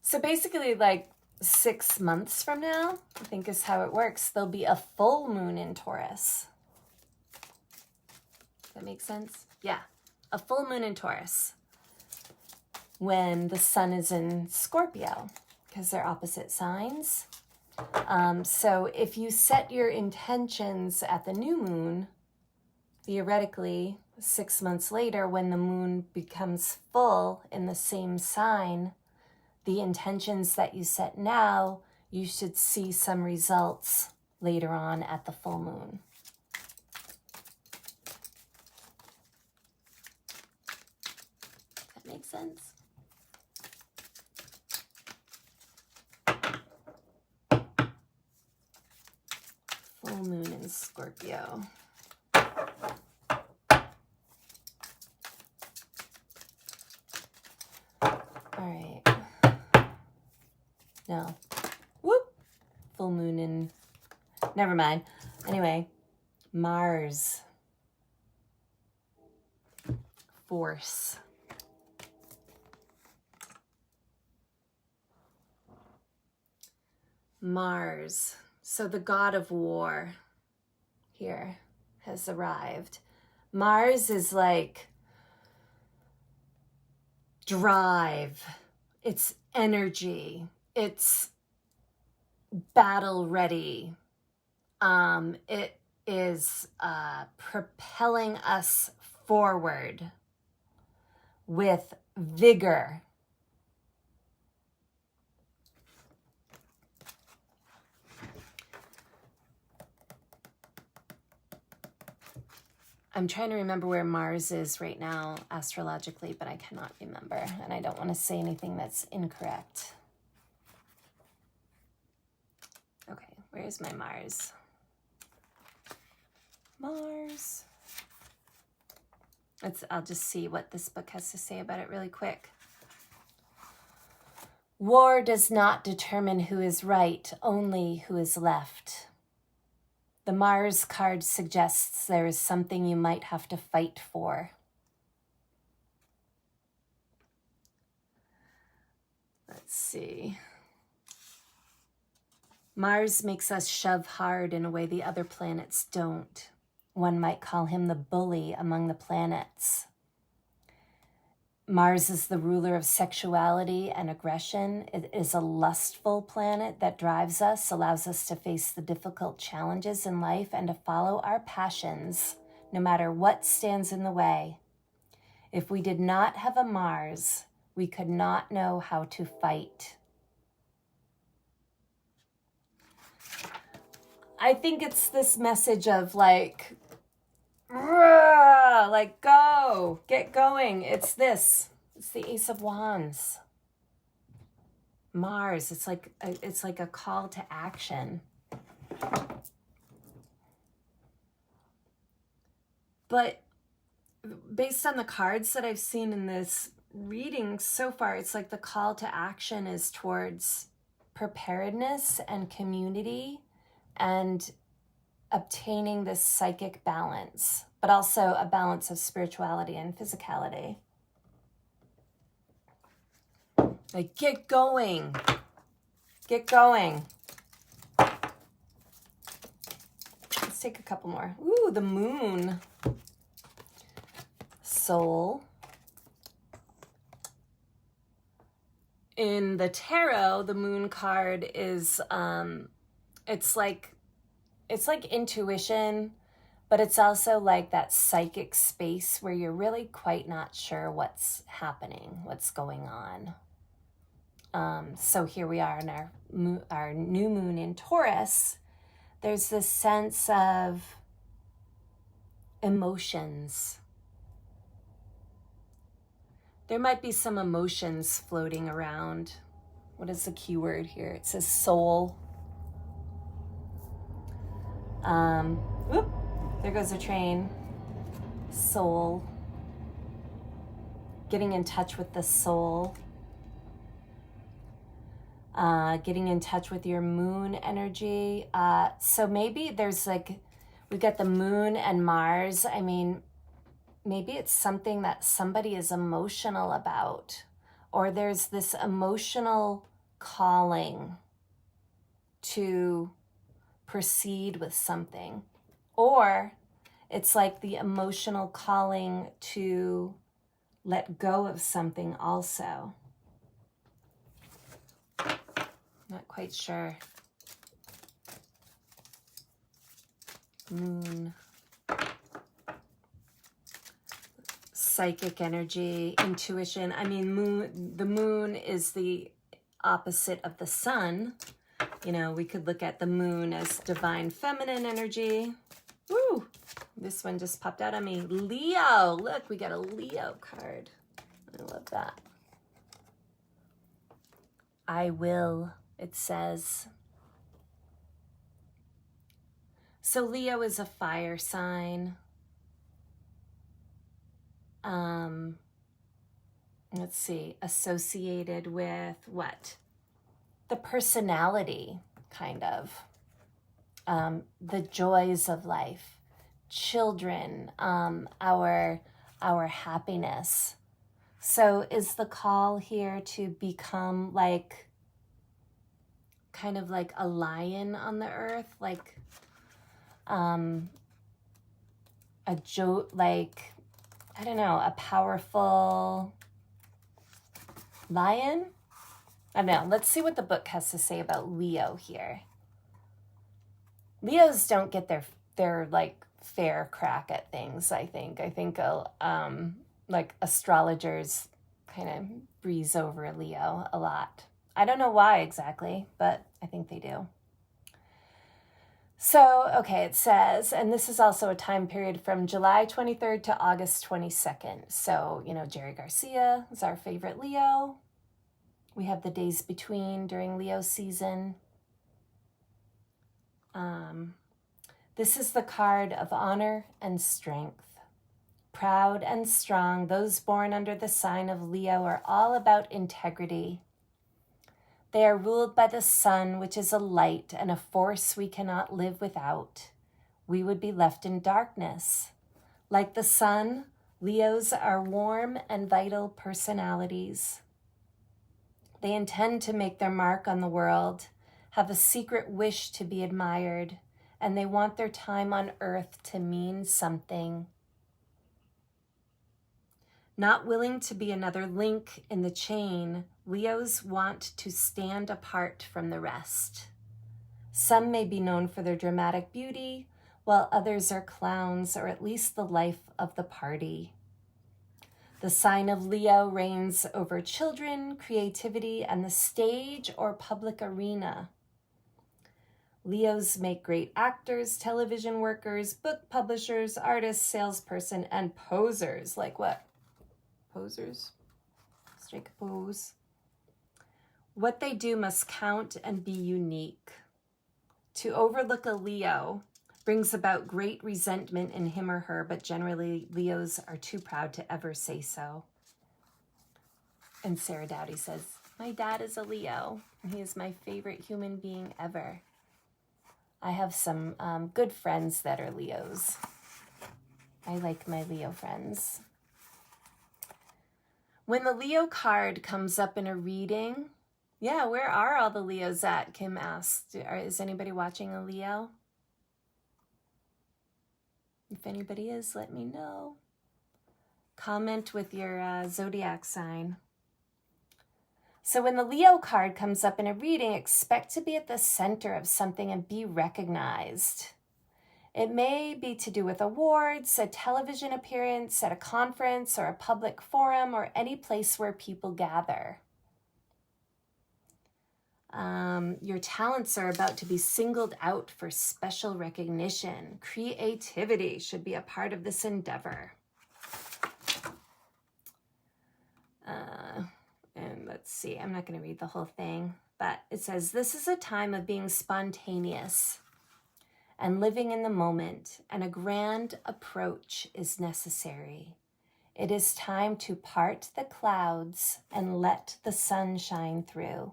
So basically like 6 months from now, I think is how it works, there'll be a full moon in Taurus. Does that make sense? Yeah, a full moon in Taurus when the sun is in Scorpio because they're opposite signs. So if you set your intentions at the new moon, theoretically 6 months later when the moon becomes full in the same sign, the intentions that you set now, you should see some results later on at the full moon. That makes sense? Full moon in Scorpio. All right. No. Whoop. Full moon in... Never mind. Anyway. Mars. Force. Mars. So the god of war here has arrived. Mars is like drive. It's energy. It's battle ready. It is propelling us forward with vigor. I'm trying to remember where Mars is right now astrologically, but I cannot remember, and I don't want to say anything that's incorrect. Okay, where's my Mars? Mars. I'll just see what this book has to say about it really quick. War does not determine who is right, only who is left. The Mars card suggests there is something you might have to fight for. Let's see. Mars makes us shove hard in a way the other planets don't. One might call him the bully among the planets. Mars is the ruler of sexuality and aggression. It is a lustful planet that drives us, allows us to face the difficult challenges in life and to follow our passions, no matter what stands in the way. If we did not have a Mars, we could not know how to fight. I think it's this message of like, go, get going. It's this. It's the Ace of Wands. Mars. It's like a call to action. But based on the cards that I've seen in this reading so far, it's like the call to action is towards preparedness and community and obtaining this psychic balance, but also a balance of spirituality and physicality. Like, get going. Get going. Let's take a couple more. Ooh, the moon. Soul. In the tarot, the moon card is, it's like intuition, but it's also like that psychic space where you're really quite not sure what's happening, what's going on. So here we are in our new moon in Taurus. There's this sense of emotions. There might be some emotions floating around. What is the key word here? It says soul. Whoop, there goes a train. Soul. Getting in touch with the soul. Getting in touch with your moon energy. So maybe there's like, we got the moon and Mars. I mean, maybe it's something that somebody is emotional about, or there's this emotional calling to proceed with something, or it's like the emotional calling to let go of something also. Not quite sure. Moon. Psychic energy, intuition. I mean, the moon is the opposite of the sun. You know, we could look at the moon as divine feminine energy. Woo! This one just popped out on me. Leo. Look, we got a Leo card. I love that. I will, it says. So Leo is a fire sign. Let's see, associated with what? The personality, kind of. The joys of life, children, our happiness. So is the call here to become like, kind of like a lion on the earth, like a like, I don't know, a powerful lion? I don't know. Let's see what the book has to say about Leo here. Leos don't get their like fair crack at things, I think. I think like astrologers kind of breeze over Leo a lot. I don't know why exactly, but I think they do. So, okay, it says, and this is also a time period from July 23rd to August 22nd. So, Jerry Garcia is our favorite Leo. We have the days between during Leo season. This is the card of honor and strength. Proud and strong, those born under the sign of Leo are all about integrity. They are ruled by the sun, which is a light and a force we cannot live without. We would be left in darkness. Like the sun, Leos are warm and vital personalities. They intend to make their mark on the world, have a secret wish to be admired, and they want their time on earth to mean something. Not willing to be another link in the chain, Leos want to stand apart from the rest. Some may be known for their dramatic beauty, while others are clowns, or at least the life of the party. The sign of Leo reigns over children, creativity, and the stage or public arena. Leos make great actors, television workers, book publishers, artists, salesperson, and posers. Like what? Posers? Strike a pose. What they do must count and be unique. To overlook a Leo brings about great resentment in him or her, but generally Leos are too proud to ever say so. And Sarah Dowdy says, my dad is a Leo, and he is my favorite human being ever. I have some good friends that are Leos. I like my Leo friends. When the Leo card comes up in a reading, yeah, where are all the Leos at? Kim asked, is anybody watching a Leo? If anybody is, let me know. Comment with your zodiac sign. So when the Leo card comes up in a reading, expect to be at the center of something and be recognized. It may be to do with awards, a television appearance at a conference or a public forum, or any place where people gather. Your talents are about to be singled out for special recognition. Creativity should be a part of this endeavor. And let's see, I'm not going to read the whole thing, but it says, this is a time of being spontaneous and living in the moment, and a grand approach is necessary. It is time to part the clouds and let the sun shine through.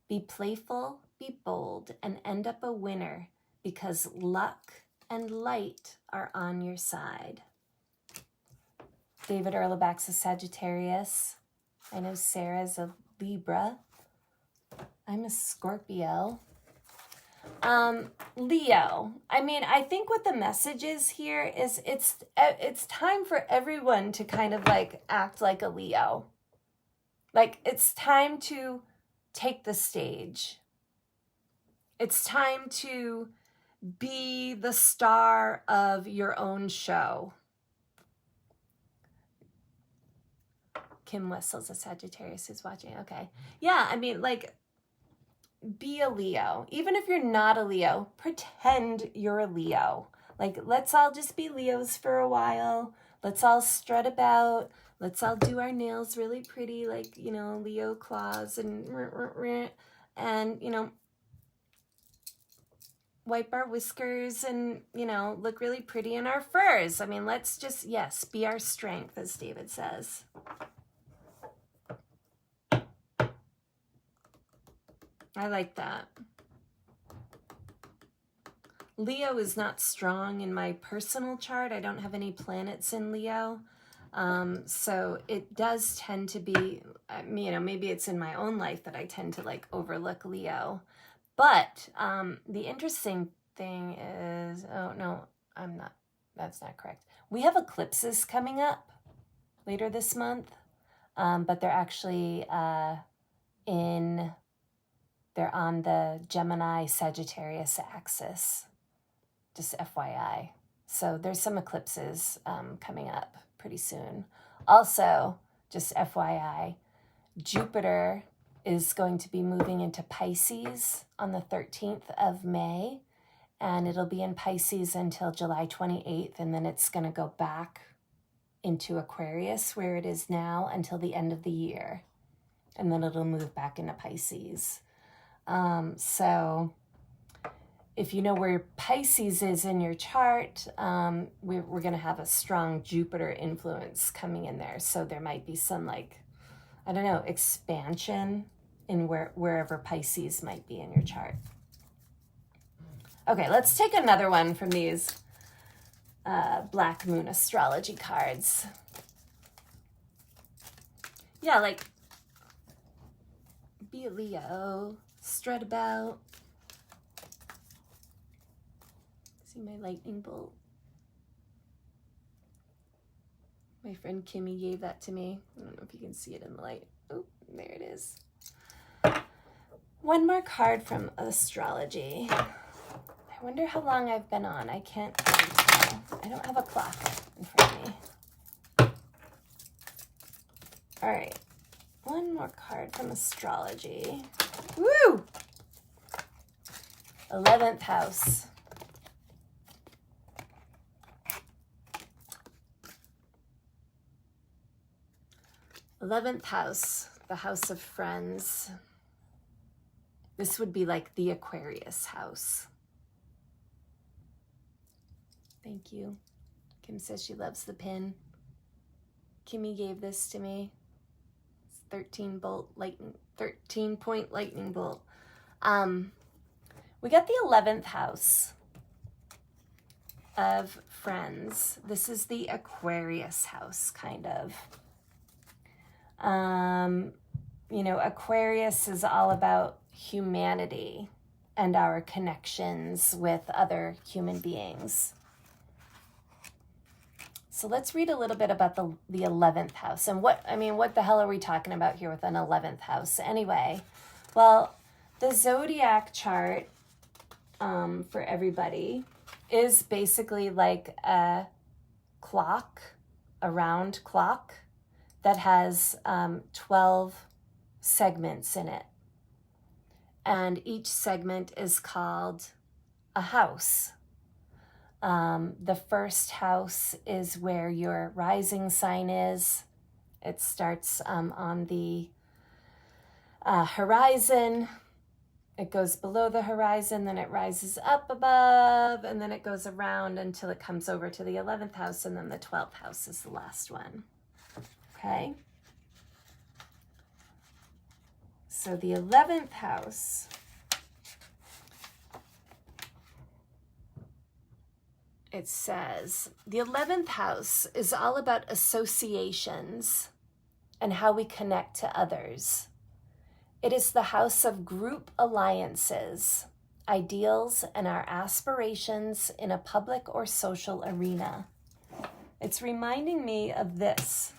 Be playful, be bold, and end up a winner, because luck and light are on your side. David Erlebach's a Sagittarius. I know Sarah's a Libra. I'm a Scorpio. Leo. I mean, I think what the message is here is it's time for everyone to kind of like act like a Leo. Like, it's time to take the stage. It's time to be the star of your own show. Kim Wessel's a Sagittarius who's watching. Okay. Yeah, I mean, like, be a Leo. Even if you're not a Leo, pretend you're a Leo. Like, let's all just be Leos for a while. Let's all strut about. Let's all do our nails really pretty, like, Leo claws and, wipe our whiskers and, look really pretty in our furs. I mean, let's just, yes, be our strength, as David says. I like that. Leo is not strong in my personal chart. I don't have any planets in Leo. So it does tend to be, maybe it's in my own life that I tend to like overlook Leo. But the interesting thing is, oh no, that's not correct. We have eclipses coming up later this month, but they're actually they're on the Gemini-Sagittarius axis, just FYI. So there's some eclipses coming up pretty soon. Also, just FYI, Jupiter is going to be moving into Pisces on the 13th of May, and it'll be in Pisces until July 28th, and then it's going to go back into Aquarius where it is now until the end of the year, and then it'll move back into Pisces. So if you know where Pisces is in your chart, we're going to have a strong Jupiter influence coming in there. So there might be some, like, I don't know, expansion in wherever Pisces might be in your chart. Okay, let's take another one from these Black Moon astrology cards. Yeah, like, be a Leo, strut about. See my lightning bolt? My friend Kimmy gave that to me. I don't know if you can see it in the light. Oh, there it is. One more card from astrology. I wonder how long I've been on. I can't really tell. I don't have a clock in front of me. All right. One more card from astrology. Woo! 11th house. 11th house, the house of friends. This would be like the Aquarius house. Thank you. Kim says she loves the pin. Kimmy gave this to me. It's 13-point lightning bolt. We got the 11th house of friends. This is the Aquarius house, kind of. You know, Aquarius is all about humanity and our connections with other human beings. So let's read a little bit about the 11th house. And what the hell are we talking about here with an 11th house? Anyway, well, the zodiac chart for everybody is basically like a clock, a round clock that has 12 segments in it. And each segment is called a house. The first house is where your rising sign is. It starts on the horizon. It goes below the horizon, then it rises up above, and then it goes around until it comes over to the 11th house, and then the 12th house is the last one. Okay? So the 11th house, it says, the 11th house is all about associations and how we connect to others. It is the house of group alliances, ideals, and our aspirations in a public or social arena. It's reminding me of this.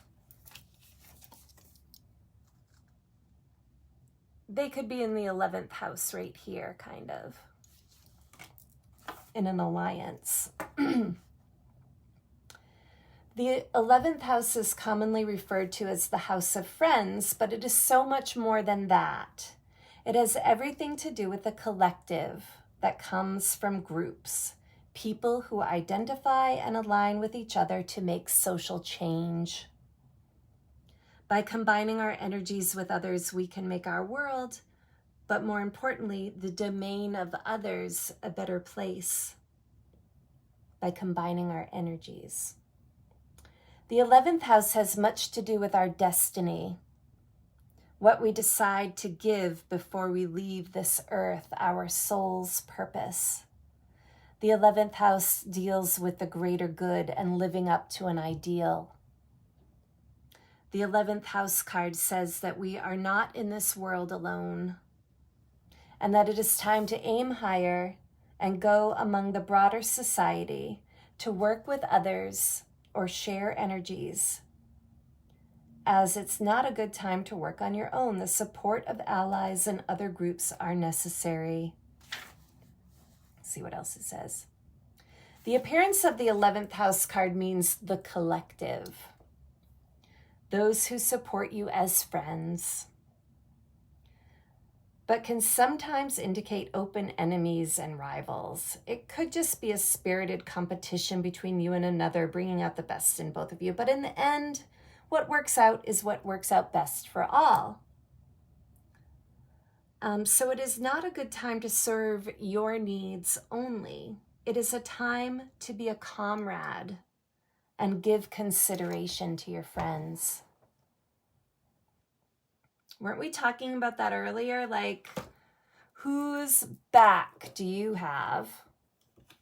They could be in the 11th house right here, kind of, in an alliance. The 11th house is commonly referred to as the house of friends, but it is so much more than that. It has everything to do with the collective that comes from groups, people who identify and align with each other to make social change. By combining our energies with others, we can make our world, but more importantly, the domain of others, a better place. By combining our energies. The 11th house has much to do with our destiny, what we decide to give before we leave this earth, our soul's purpose. The 11th house deals with the greater good and living up to an ideal. The 11th house card says that we are not in this world alone, and that it is time to aim higher and go among the broader society to work with others or share energies, as it's not a good time to work on your own. The support of allies and other groups are necessary. Let's see what else it says. The appearance of the 11th house card means the collective. Those who support you as friends. but can sometimes indicate open enemies and rivals. It could just be a spirited competition between you and another, bringing out the best in both of you. But in the end, what works out is what works out best for all. So it is not a good time to serve your needs only. It is a time to be a comrade and give consideration to your friends. Weren't we talking about that earlier? Like, whose back do you have?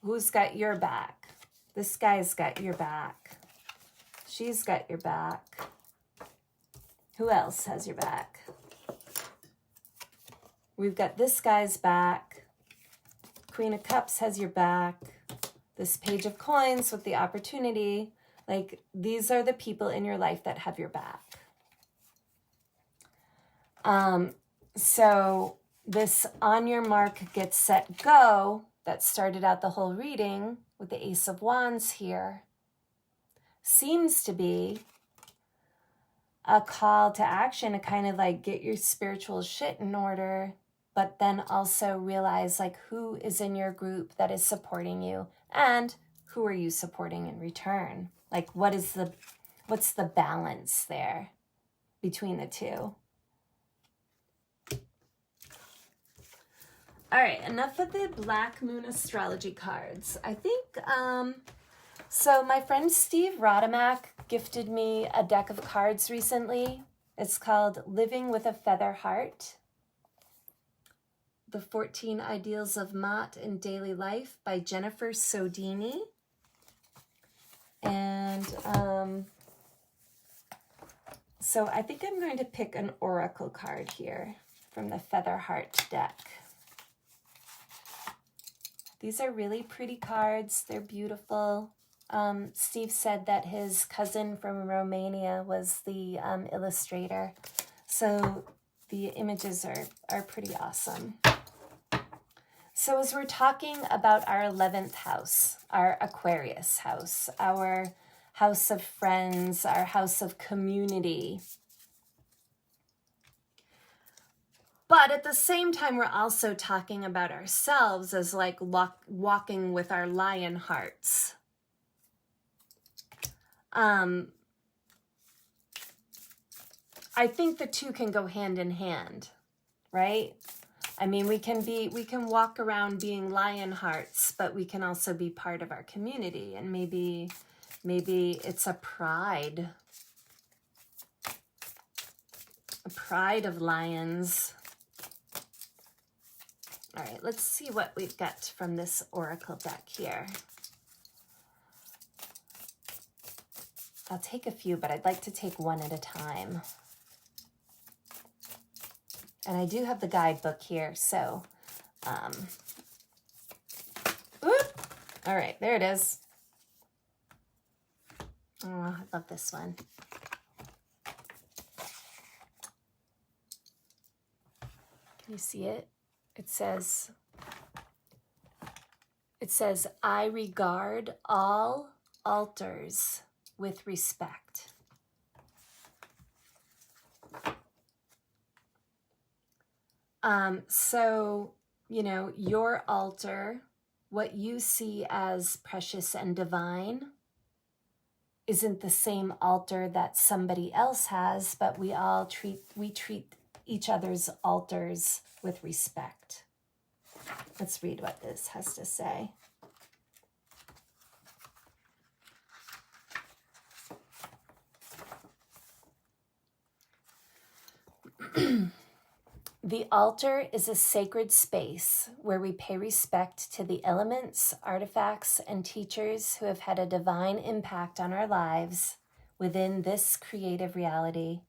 Who's got your back? This guy's got your back. She's got your back. Who else has your back? We've got this guy's back. Queen of Cups has your back. This Page of Coins with the opportunity. Like, these are the people in your life that have your back. So this on your mark, get set, go that started out the whole reading with the Ace of Wands here seems to be a call to action to kind of like get your spiritual shit in order, but then also realize like who is in your group that is supporting you and who are you supporting in return? Like what's the balance there between the two? All right, enough of the Black Moon astrology cards. I think, so my friend Steve Rodemack gifted me a deck of cards recently. It's called Living with a Feather Heart. The 14 Ideals of Mott in Daily Life by Jennifer Sodini. And so I think I'm going to pick an oracle card here from the Feather Heart deck. These are really pretty cards. They're beautiful. Steve said that his cousin from Romania was the illustrator. So the images are pretty awesome. So as we're talking about our 11th house, our Aquarius house, our house of friends, our house of community, but at the same time, we're also talking about ourselves as like walking with our lion hearts. I think the two can go hand in hand, right? I mean, we can walk around being lion hearts, but we can also be part of our community. And maybe it's a pride of lions. All right, let's see what we've got from this oracle deck here. I'll take a few, but I'd like to take one at a time. And I do have the guidebook here, so, whoop. All right, there it is. Oh, I love this one. Can you see it? It says, I regard all altars with respect. So, you know, your altar, what you see as precious and divine, isn't the same altar that somebody else has, but we treat each other's altars with respect. Let's read what this has to say. The altar is a sacred space where we pay respect to the elements, artifacts, and teachers who have had a divine impact on our lives within this creative reality.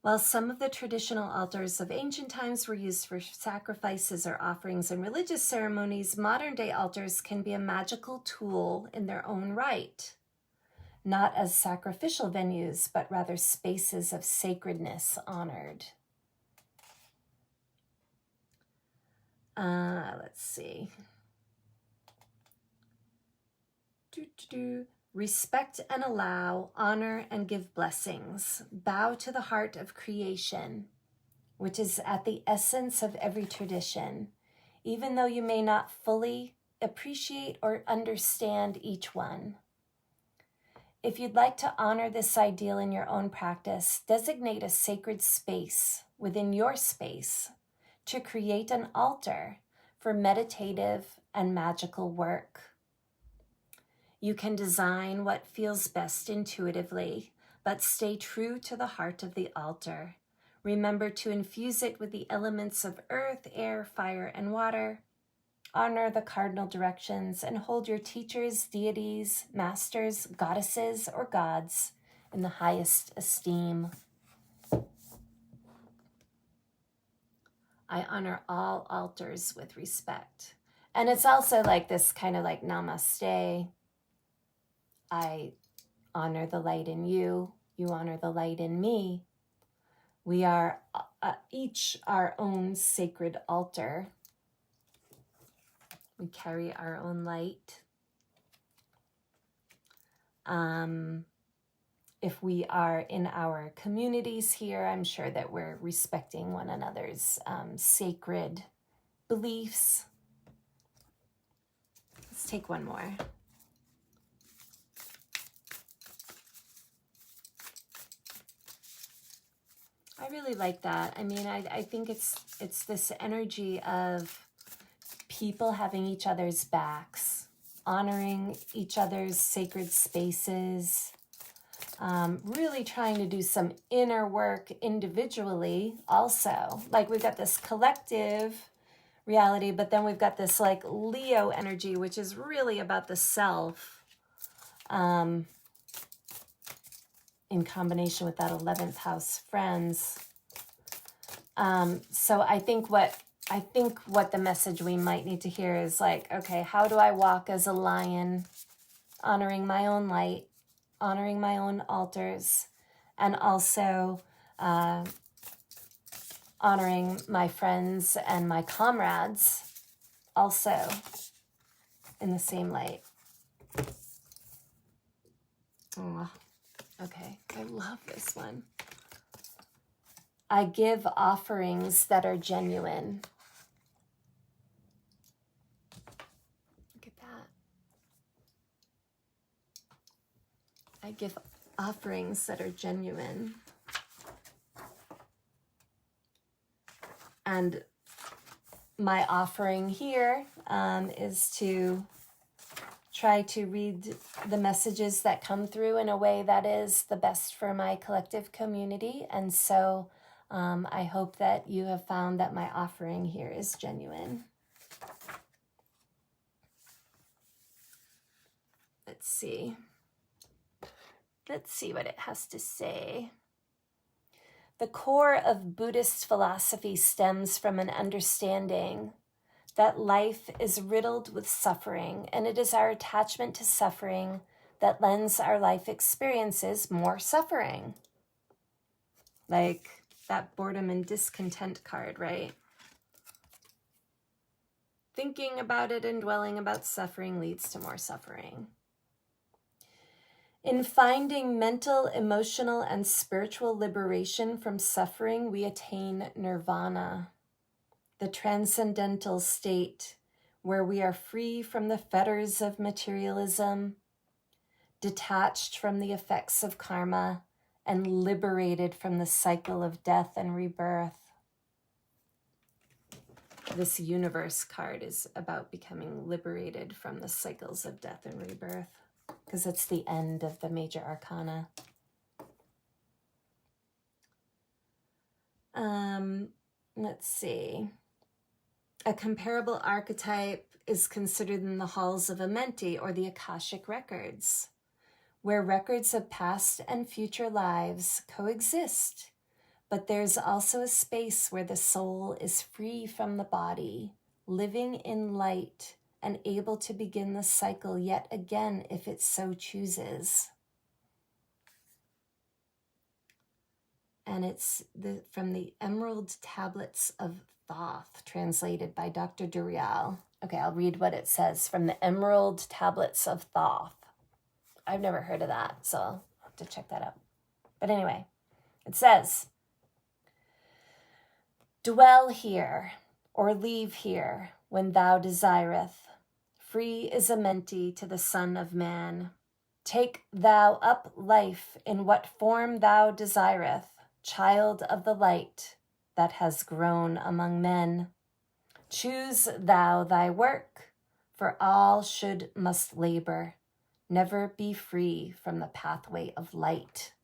While some of the traditional altars of ancient times were used for sacrifices or offerings and religious ceremonies, modern-day altars can be a magical tool in their own right. Not as sacrificial venues, but rather spaces of sacredness honored. Let's see. Respect and allow, honor and give blessings. Bow to the heart of creation. which is at the essence of every tradition, even though you may not fully appreciate or understand each one. If you'd like to honor this ideal in your own practice, designate a sacred space within your space to create an altar for meditative and magical work. You can design what feels best intuitively, but stay true to the heart of the altar. Remember to infuse it with the elements of earth, air, fire, and water. Honor the cardinal directions and hold your teachers, deities, masters, goddesses, or gods in the highest esteem. I honor all altars with respect. And it's also like this kind of like namaste. I honor the light in you. You honor the light in me. We are each our own sacred altar. We carry our own light. If we are in our communities here, I'm sure that we're respecting one another's sacred beliefs. Let's take one more. I really like that. I mean, I think it's this energy of people having each other's backs, honoring each other's sacred spaces, really trying to do some inner work individually also. Like we've got this collective reality, but then we've got this like Leo energy, which is really about the self, in combination with that 11th house friends. So I think what the message we might need to hear is like, okay, how do I walk as a lion, honoring my own light, honoring my own altars, and also honoring my friends and my comrades also in the same light. Oh, okay, I love this one. I give offerings that are genuine. Look at that. I give offerings that are genuine. And my offering here is to try to read the messages that come through in a way that is the best for my collective community. And so I hope that you have found that my offering here is genuine. Let's see. Let's see what it has to say. The core of Buddhist philosophy stems from an understanding that life is riddled with suffering, and it is our attachment to suffering that lends our life experiences more suffering. Like that boredom and discontent card, right? Thinking about it and dwelling about suffering leads to more suffering. In finding mental, emotional, and spiritual liberation from suffering, we attain nirvana, the transcendental state where we are free from the fetters of materialism, detached from the effects of karma, and liberated from the cycle of death and rebirth. This universe card is about becoming liberated from the cycles of death and rebirth, because it's the end of the major arcana. Let's see. A comparable archetype is considered in the halls of Amenti, or the Akashic records, where records of past and future lives coexist, but there's also a space where the soul is free from the body, living in light and able to begin the cycle yet again if it so chooses. And it's from the Emerald Tablets of Thoth, translated by Dr. Durial. Okay, I'll read what it says from the Emerald Tablets of Thoth. I've never heard of that, so I'll have to check that out. But anyway, it says, Dwell here, or leave here, when thou desireth. Free is Amenti to the Son of Man. Take thou up life in what form thou desireth, child of the light that has grown among men. Choose thou thy work, for all must labor, never be free from the pathway of light.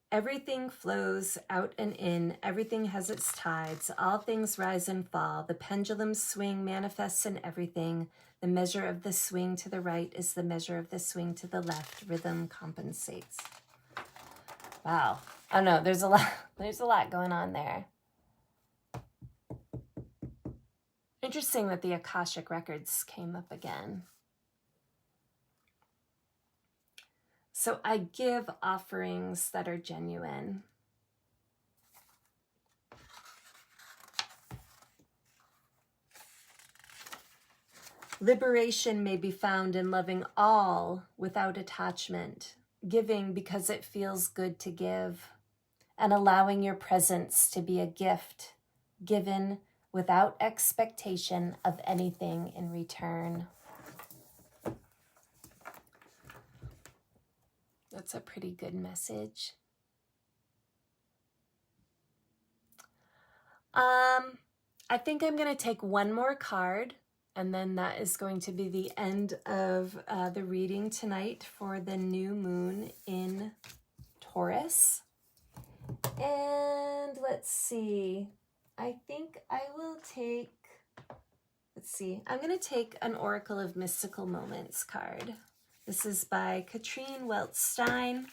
Everything flows out and in, everything has its tides, all things rise and fall, the pendulum's swing manifests in everything, the measure of the swing to the right is the measure of the swing to the left, rhythm compensates. Wow, I don't know, there's a lot going on there. Interesting that the Akashic Records came up again. So I give offerings that are genuine. Liberation may be found in loving all without attachment, giving because it feels good to give, and allowing your presence to be a gift, given without expectation of anything in return. That's a pretty good message. I think I'm going to take one more card, and then that is going to be the end of the reading tonight for the new moon in Taurus. And let's see. I think I will take, I'm going to take an Oracle of Mystical Moments card. This is by Katrine Weltstein.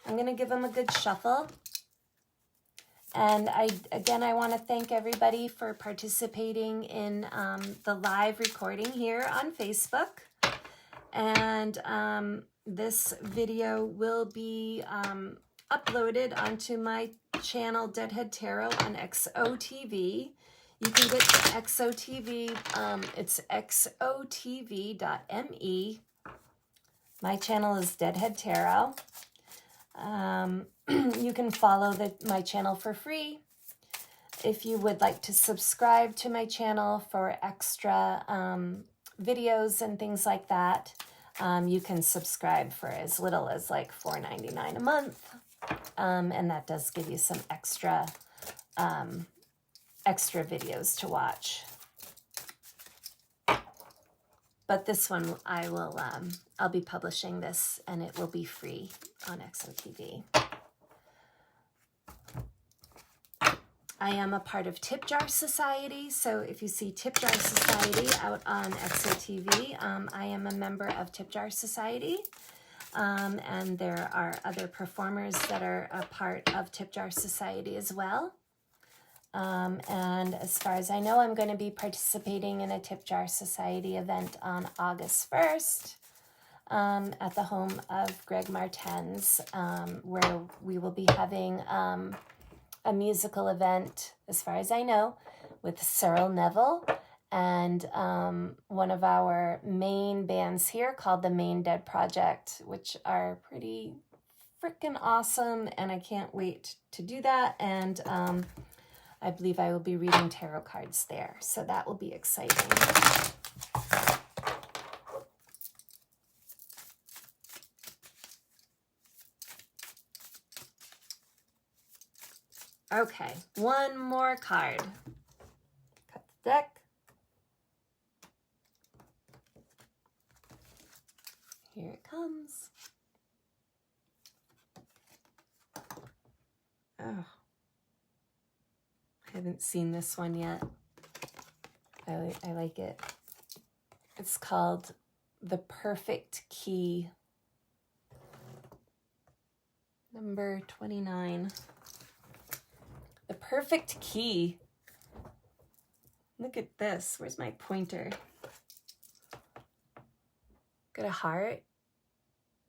I'm going to give them a good shuffle. And I want to thank everybody for participating in the live recording here on Facebook. And this video will be uploaded onto my channel, Deadhead Tarot, on XOTV. You can get to XOTV. It's xotv.me. My channel is Deadhead Tarot. You can follow my channel for free. If you would like to subscribe to my channel for extra videos and things like that, you can subscribe for as little as like $4.99 a month. And that does give you some extra videos to watch. But this one I'll be publishing this, and it will be free on XOTV. I am a part of Tip Jar Society, so if you see Tip Jar Society out on XOTV, I am a member of Tip Jar Society, and there are other performers that are a part of Tip Jar Society as well. And as far as I know, I'm going to be participating in a Tip Jar Society event on August 1st at the home of Greg Martens, where we will be having a musical event, as far as I know, with Cyril Neville and one of our Maine bands here called the Maine Dead Project, which are pretty freaking awesome, and I can't wait to do that. And I believe I will be reading tarot cards there, so that will be exciting. Okay, one more card. Cut the deck. Here it comes. Oh. I haven't seen this one yet. I like it. It's called The Perfect Key. Number 29. The Perfect Key. Look at this. Where's my pointer? Got a heart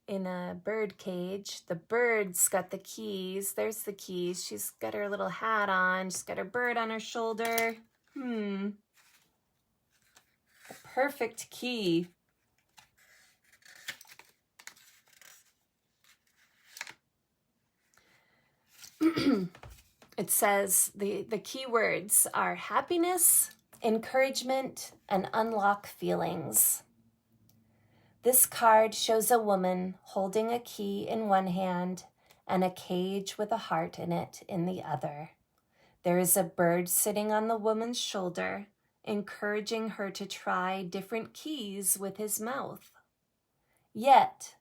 in a bird cage. The bird's got the keys. There's the keys. She's got her little hat on. She's got her bird on her shoulder. The perfect key. It says the key words are happiness, encouragement, and unlock feelings. This card shows a woman holding a key in one hand and a cage with a heart in it in the other. There is a bird sitting on the woman's shoulder, encouraging her to try different keys with his mouth. Yet,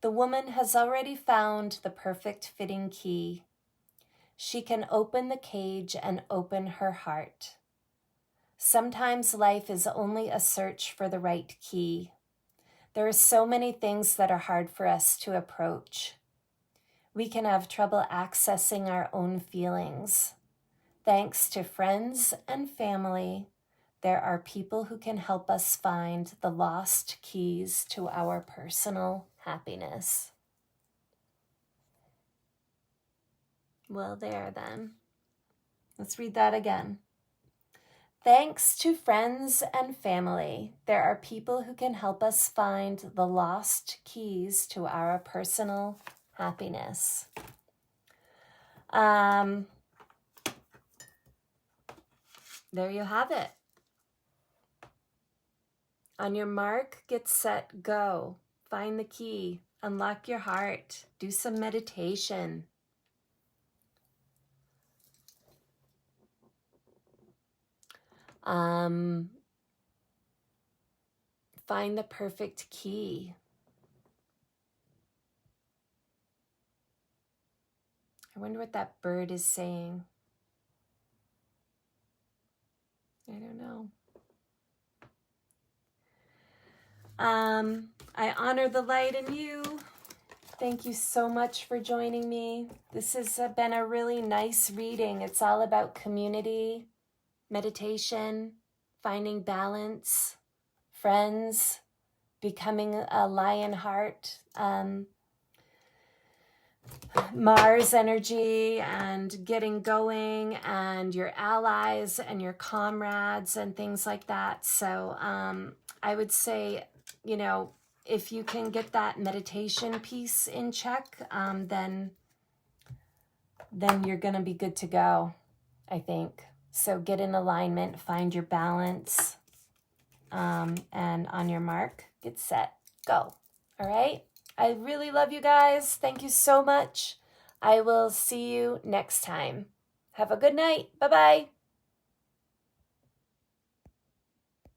the woman has already found the perfect fitting key. She can open the cage and open her heart. Sometimes life is only a search for the right key. There are so many things that are hard for us to approach. We can have trouble accessing our own feelings. Thanks to friends and family, there are people who can help us find the lost keys to our personal happiness. Well, there then. Let's read that again. Thanks to friends and family, there are people who can help us find the lost keys to our personal happiness. There you have it. On your mark, get set, go. Find the key. Unlock your heart. Do some meditation. Find the perfect key. I wonder what that bird is saying. I don't know. I honor the light in you. Thank you so much for joining me. This has been a really nice reading. It's all about community, meditation, finding balance, friends, becoming a lion heart, Mars energy, and getting going, and your allies and your comrades and things like that. So I would say, you know, if you can get that meditation piece in check, then you're going to be good to go, I think. So get in alignment, find your balance, and on your mark, get set, go. All right? I really love you guys. Thank you so much. I will see you next time. Have a good night. Bye-bye.